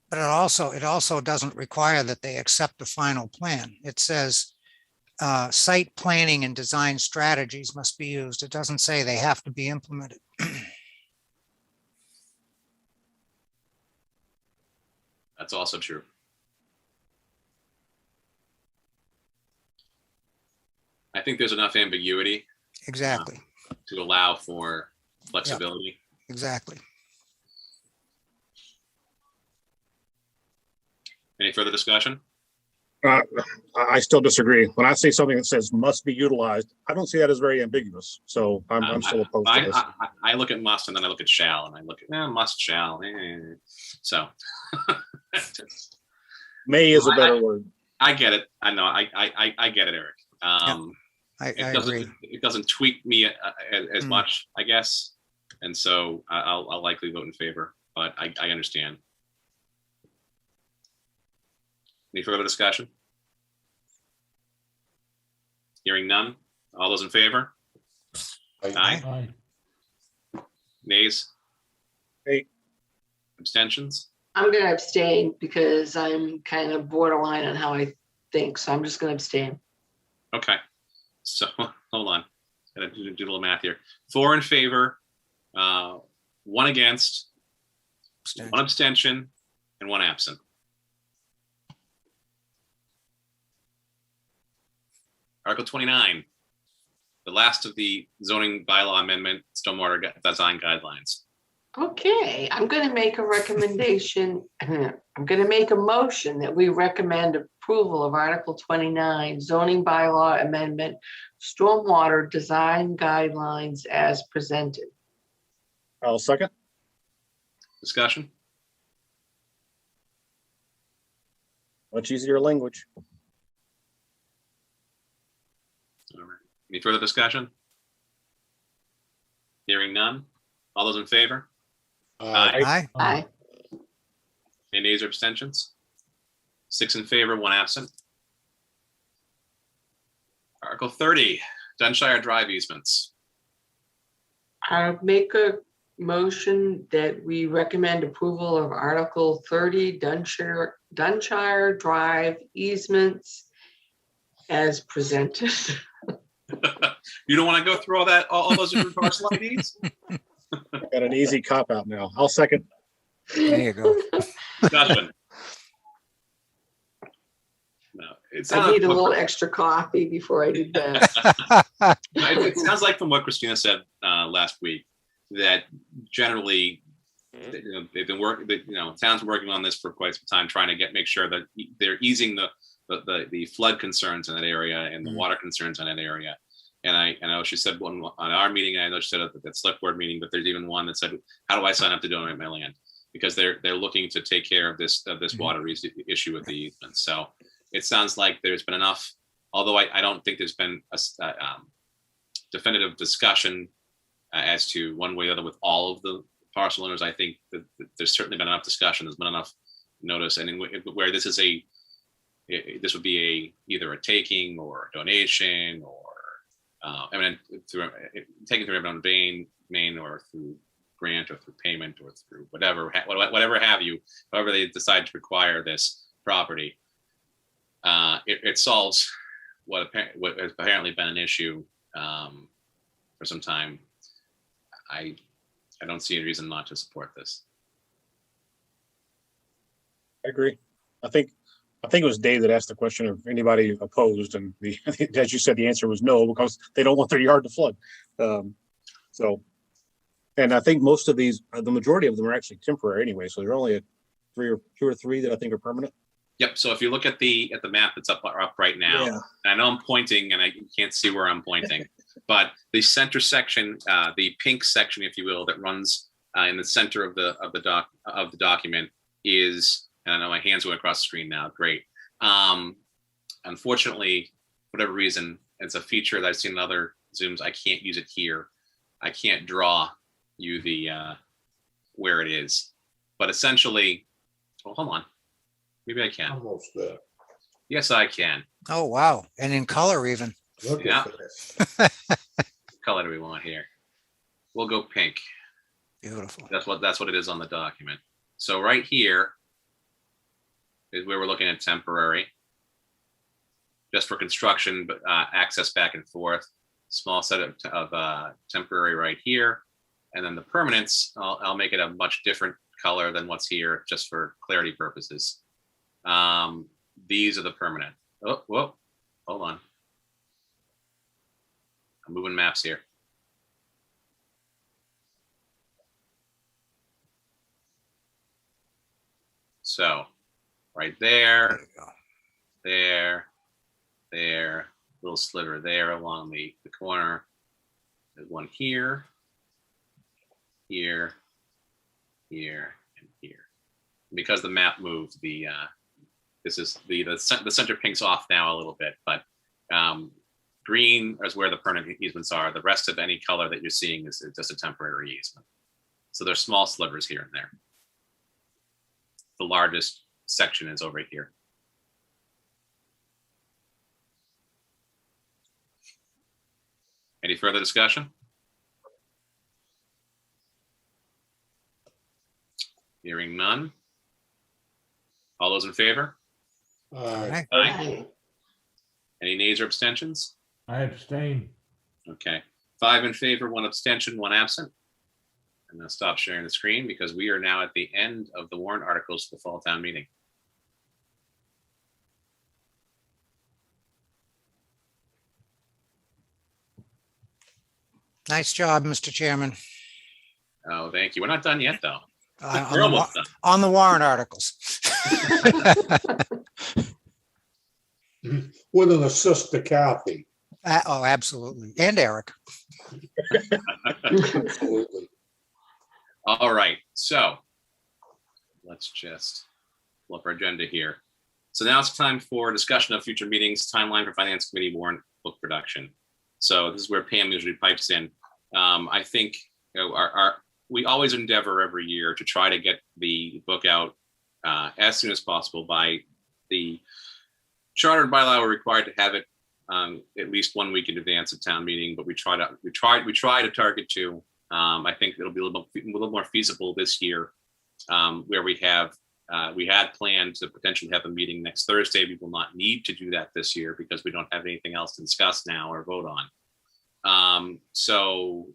[SPEAKER 4] But it also doesn't require that they accept the final plan. It says site planning and design strategies must be used. It doesn't say they have to be implemented.
[SPEAKER 1] That's also true. I think there's enough ambiguity
[SPEAKER 4] Exactly.
[SPEAKER 1] to allow for flexibility.
[SPEAKER 4] Exactly.
[SPEAKER 1] Any further discussion?
[SPEAKER 5] Uh, I still disagree. When I see something that says must be utilized, I don't see that as very ambiguous. So I'm still opposed to this.
[SPEAKER 1] I look at must and then I look at shall and I look at must, shall. So
[SPEAKER 5] May is a better word.
[SPEAKER 1] I get it. I know. I get it, Eric.
[SPEAKER 4] I agree.
[SPEAKER 1] It doesn't tweak me as much, I guess, and so I'll likely vote in favor. But I understand. Any further discussion? Hearing none. All those in favor? Aye.
[SPEAKER 2] Aye.
[SPEAKER 1] Nays?
[SPEAKER 5] Hey.
[SPEAKER 1] Abstentions?
[SPEAKER 3] I'm gonna abstain because I'm kind of borderline on how I think, so I'm just gonna abstain.
[SPEAKER 1] Okay. So hold on. Gotta do a little math here. 4 in favor, 1 against, 1 abstention, and 1 absent. Article 29, the last of the zoning bylaw amendment, stormwater design guidelines.
[SPEAKER 3] Okay, I'm gonna make a recommendation. I'm gonna make a motion that we recommend approval of Article 29 zoning bylaw amendment, stormwater design guidelines as presented.
[SPEAKER 5] I'll second.
[SPEAKER 1] Discussion?
[SPEAKER 5] Much easier language.
[SPEAKER 1] All right. Any further discussion? Hearing none. All those in favor?
[SPEAKER 4] Aye.
[SPEAKER 3] Aye.
[SPEAKER 1] Any nays or abstentions? 6 in favor, 1 absent. Article 30, Dunshire Drive easements.
[SPEAKER 3] I'll make a motion that we recommend approval of Article 30 Dunshire Drive easements as presented.
[SPEAKER 1] You don't want to go through all those different parcel IDs?
[SPEAKER 5] Got an easy cop out now. I'll second.
[SPEAKER 4] There you go.
[SPEAKER 1] Discussion. No,
[SPEAKER 3] I need a little extra coffee before I do that.
[SPEAKER 1] It sounds like from what Christina said last week that generally, they've been working. Town's working on this for quite some time, trying to make sure that they're easing the flood concerns in that area and the water concerns in that area. And I know she said one on our meeting, and I know she said at that select board meeting, but there's even one that said, "How do I sign up to donate my land?" Because they're looking to take care of this water issue with the easements. So it sounds like there's been enough, although I don't think there's been a definitive discussion as to one way or the other with all of the parcel owners. I think that there's certainly been enough discussion. There's been enough notice, and where this is this would be either a taking or a donation or taken through eminent domain or through grant or through payment or through whatever have you, however they decide to require this property. It solves what has apparently been an issue for some time. I don't see any reason not to support this.
[SPEAKER 5] I agree. I think it was Dave that asked the question of anybody opposed, and as you said, the answer was no, because they don't want their yard to flood. And I think most of these, the majority of them are actually temporary anyway. So there are only two or three that I think are permanent.
[SPEAKER 1] Yep. So if you look at the map that's up right now,
[SPEAKER 5] yeah.
[SPEAKER 1] I know I'm pointing and I can't see where I'm pointing, but the center section, the pink section, if you will, that runs in the center of the document is. And I know my hands went across the screen now. Great. Unfortunately, for whatever reason, it's a feature that I've seen in other Zooms. I can't use it here. I can't draw you the where it is. But essentially, well, hold on. Maybe I can.
[SPEAKER 7] Almost there.
[SPEAKER 1] Yes, I can.
[SPEAKER 4] Oh, wow. And in color even.
[SPEAKER 7] Look
[SPEAKER 1] Yeah.
[SPEAKER 7] at this.
[SPEAKER 1] What color do we want here? We'll go pink.
[SPEAKER 4] Beautiful.
[SPEAKER 1] That's what it is on the document. So right here is where we're looking at temporary, just for construction, but access back and forth. Small set of temporary right here, and then the permanents. I'll make it a much different color than what's here, just for clarity purposes. These are the permanent. Oh, whoa, hold on. I'm moving maps here. So right there, there, there, little sliver there along the corner. There's one here, here, here, and here. Because the map moved, the center pink's off now a little bit, but green is where the permanent easements are. The rest of any color that you're seeing is just a temporary easement. So there's small slivers here and there. The largest section is over here. Any further discussion? Hearing none. All those in favor?
[SPEAKER 7] Aye.
[SPEAKER 1] Aye. Any nays or abstentions?
[SPEAKER 2] I abstain.
[SPEAKER 1] Okay, 5 in favor, 1 abstention, 1 absent. I'm going to stop sharing the screen because we are now at the end of the warrant articles for the fall town meeting.
[SPEAKER 4] Nice job, Mr. Chairman.
[SPEAKER 1] Oh, thank you. We're not done yet, though.
[SPEAKER 4] On
[SPEAKER 1] We're
[SPEAKER 4] the
[SPEAKER 1] almost done.
[SPEAKER 4] on the warrant articles.
[SPEAKER 7] With an assist to Kathy.
[SPEAKER 4] Oh, absolutely. And Eric.
[SPEAKER 7] Absolutely.
[SPEAKER 1] All right, so let's just pull up our agenda here. So now it's time for discussion of future meetings, timeline for Finance Committee warrant book production. So this is where Pam usually pipes in. I think we always endeavor every year to try to get the book out as soon as possible. By the charter bylaw, we're required to have it at least 1 week in advance of town meeting, but we try to target 2. I think it'll be a little more feasible this year, where we had planned to potentially have a meeting next Thursday. We will not need to do that this year because we don't have anything else to discuss now or vote on. So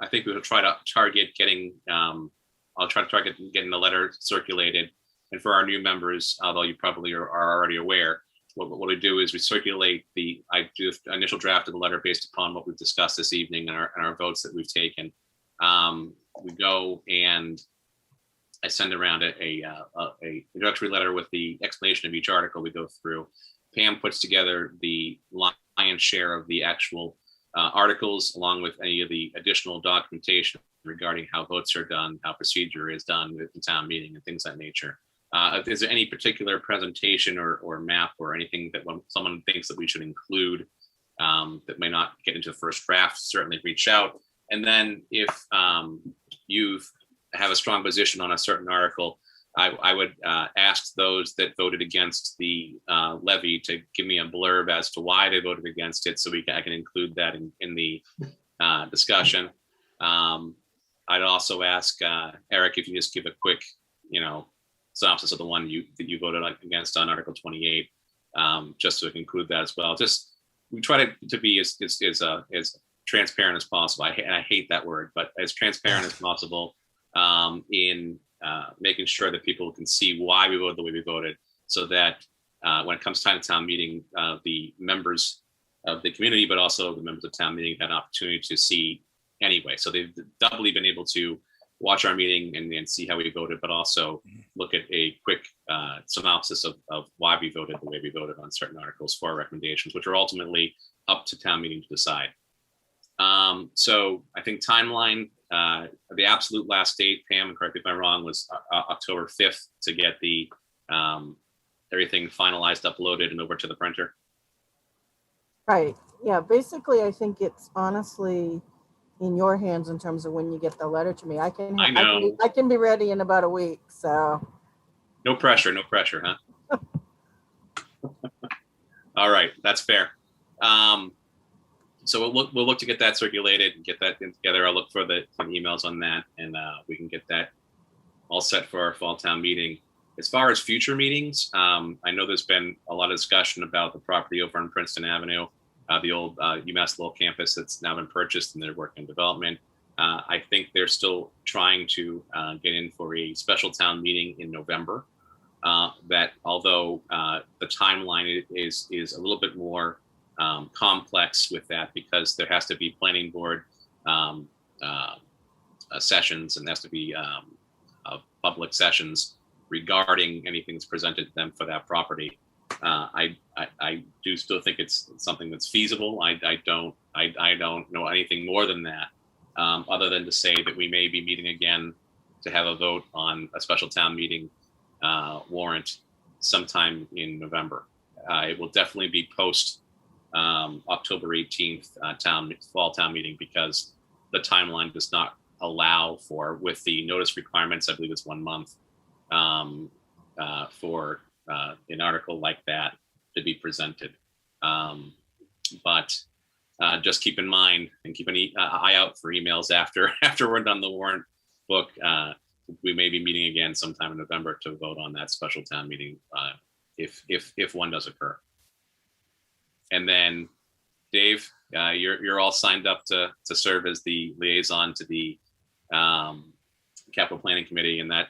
[SPEAKER 1] I think we'll try to target getting, I'll try to target getting the letter circulated. And for our new members, although you probably are already aware, what we do is we circulate I do the initial draft of the letter based upon what we've discussed this evening and our votes that we've taken. We go and I send around a introductory letter with the explanation of each article we go through. Pam puts together the lion's share of the actual articles, along with any of the additional documentation regarding how votes are done, how procedure is done with the town meeting and things of that nature. Is there any particular presentation or map or anything that someone thinks that we should include that may not get into the first draft, certainly reach out. And then if you have a strong position on a certain article, I would ask those that voted against the levy to give me a blurb as to why they voted against it, so I can include that in the discussion. I'd also ask Eric if you just give a quick, synopsis of the one that you voted against on Article 28, just to include that as well. We try to be as transparent as possible. I hate that word, but as transparent as possible in making sure that people can see why we voted the way we voted, so that when it comes time to town meeting, the members of the community, but also the members of town meeting, had an opportunity to see anyway. So they've doubly been able to watch our meeting and see how we voted, but also look at a quick synopsis of why we voted the way we voted on certain articles for our recommendations, which are ultimately up to town meeting to decide. So I think timeline, the absolute last date, Pam, and correct me if I'm wrong, was October 5th to get the everything finalized, uploaded, and over to the printer.
[SPEAKER 10] Right. Yeah. Basically, I think it's honestly in your hands in terms of when you get the letter to me. I can be ready in about a week. So.
[SPEAKER 1] No pressure. No pressure, huh? All right. That's fair. So we'll look to get that circulated and get that together. I'll look for the emails on that, and we can get that all set for our fall town meeting. As far as future meetings, I know there's been a lot of discussion about the property over on Princeton Avenue, the old UMass Lowell campus that's now been purchased and they're working on development. I think they're still trying to get in for a special town meeting in November. That although the timeline is a little bit more complex with that, because there has to be planning board sessions, and there has to be public sessions regarding anything that's presented to them for that property. I do still think it's something that's feasible. I don't know anything more than that, other than to say that we may be meeting again to have a vote on a special town meeting warrant sometime in November. It will definitely be post October 18th fall town meeting, because the timeline does not allow for, with the notice requirements, I believe it's 1 month for an article like that to be presented. But just keep in mind and keep an eye out for emails after we're done the warrant book. We may be meeting again sometime in November to vote on that special town meeting if one does occur. And then, Dave, you're all signed up to serve as the liaison to the Capital Planning Committee, and that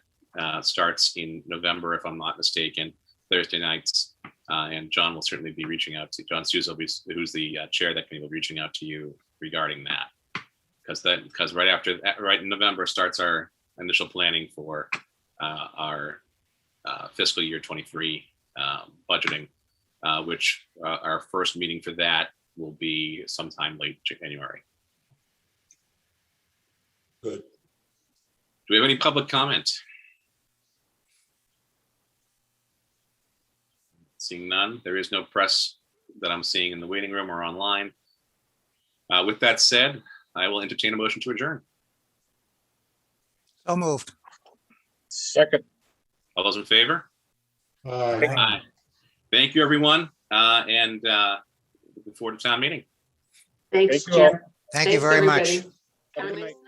[SPEAKER 1] starts in November, if I'm not mistaken, Thursday nights. And John will certainly be reaching out to John Suso, who's the chair of that committee, will be reaching out to you regarding that, because right after that, right in November, starts our initial planning for our fiscal year 23 budgeting, which our first meeting for that will be sometime late January.
[SPEAKER 7] Good.
[SPEAKER 1] Do we have any public comment? Seeing none, there is no press that I'm seeing in the waiting room or online. With that said, I will entertain a motion to adjourn.
[SPEAKER 4] So moved.
[SPEAKER 5] Second.
[SPEAKER 1] All those in favor?
[SPEAKER 7] Aye.
[SPEAKER 1] Aye. Thank you, everyone, and looking forward to town meeting.
[SPEAKER 3] Thanks,
[SPEAKER 5] Thank you all.
[SPEAKER 3] Jim.
[SPEAKER 4] Thank you
[SPEAKER 3] Thanks,
[SPEAKER 4] very much.
[SPEAKER 3] everybody.
[SPEAKER 5] Have a
[SPEAKER 3] Have a
[SPEAKER 5] good
[SPEAKER 3] nice
[SPEAKER 5] night.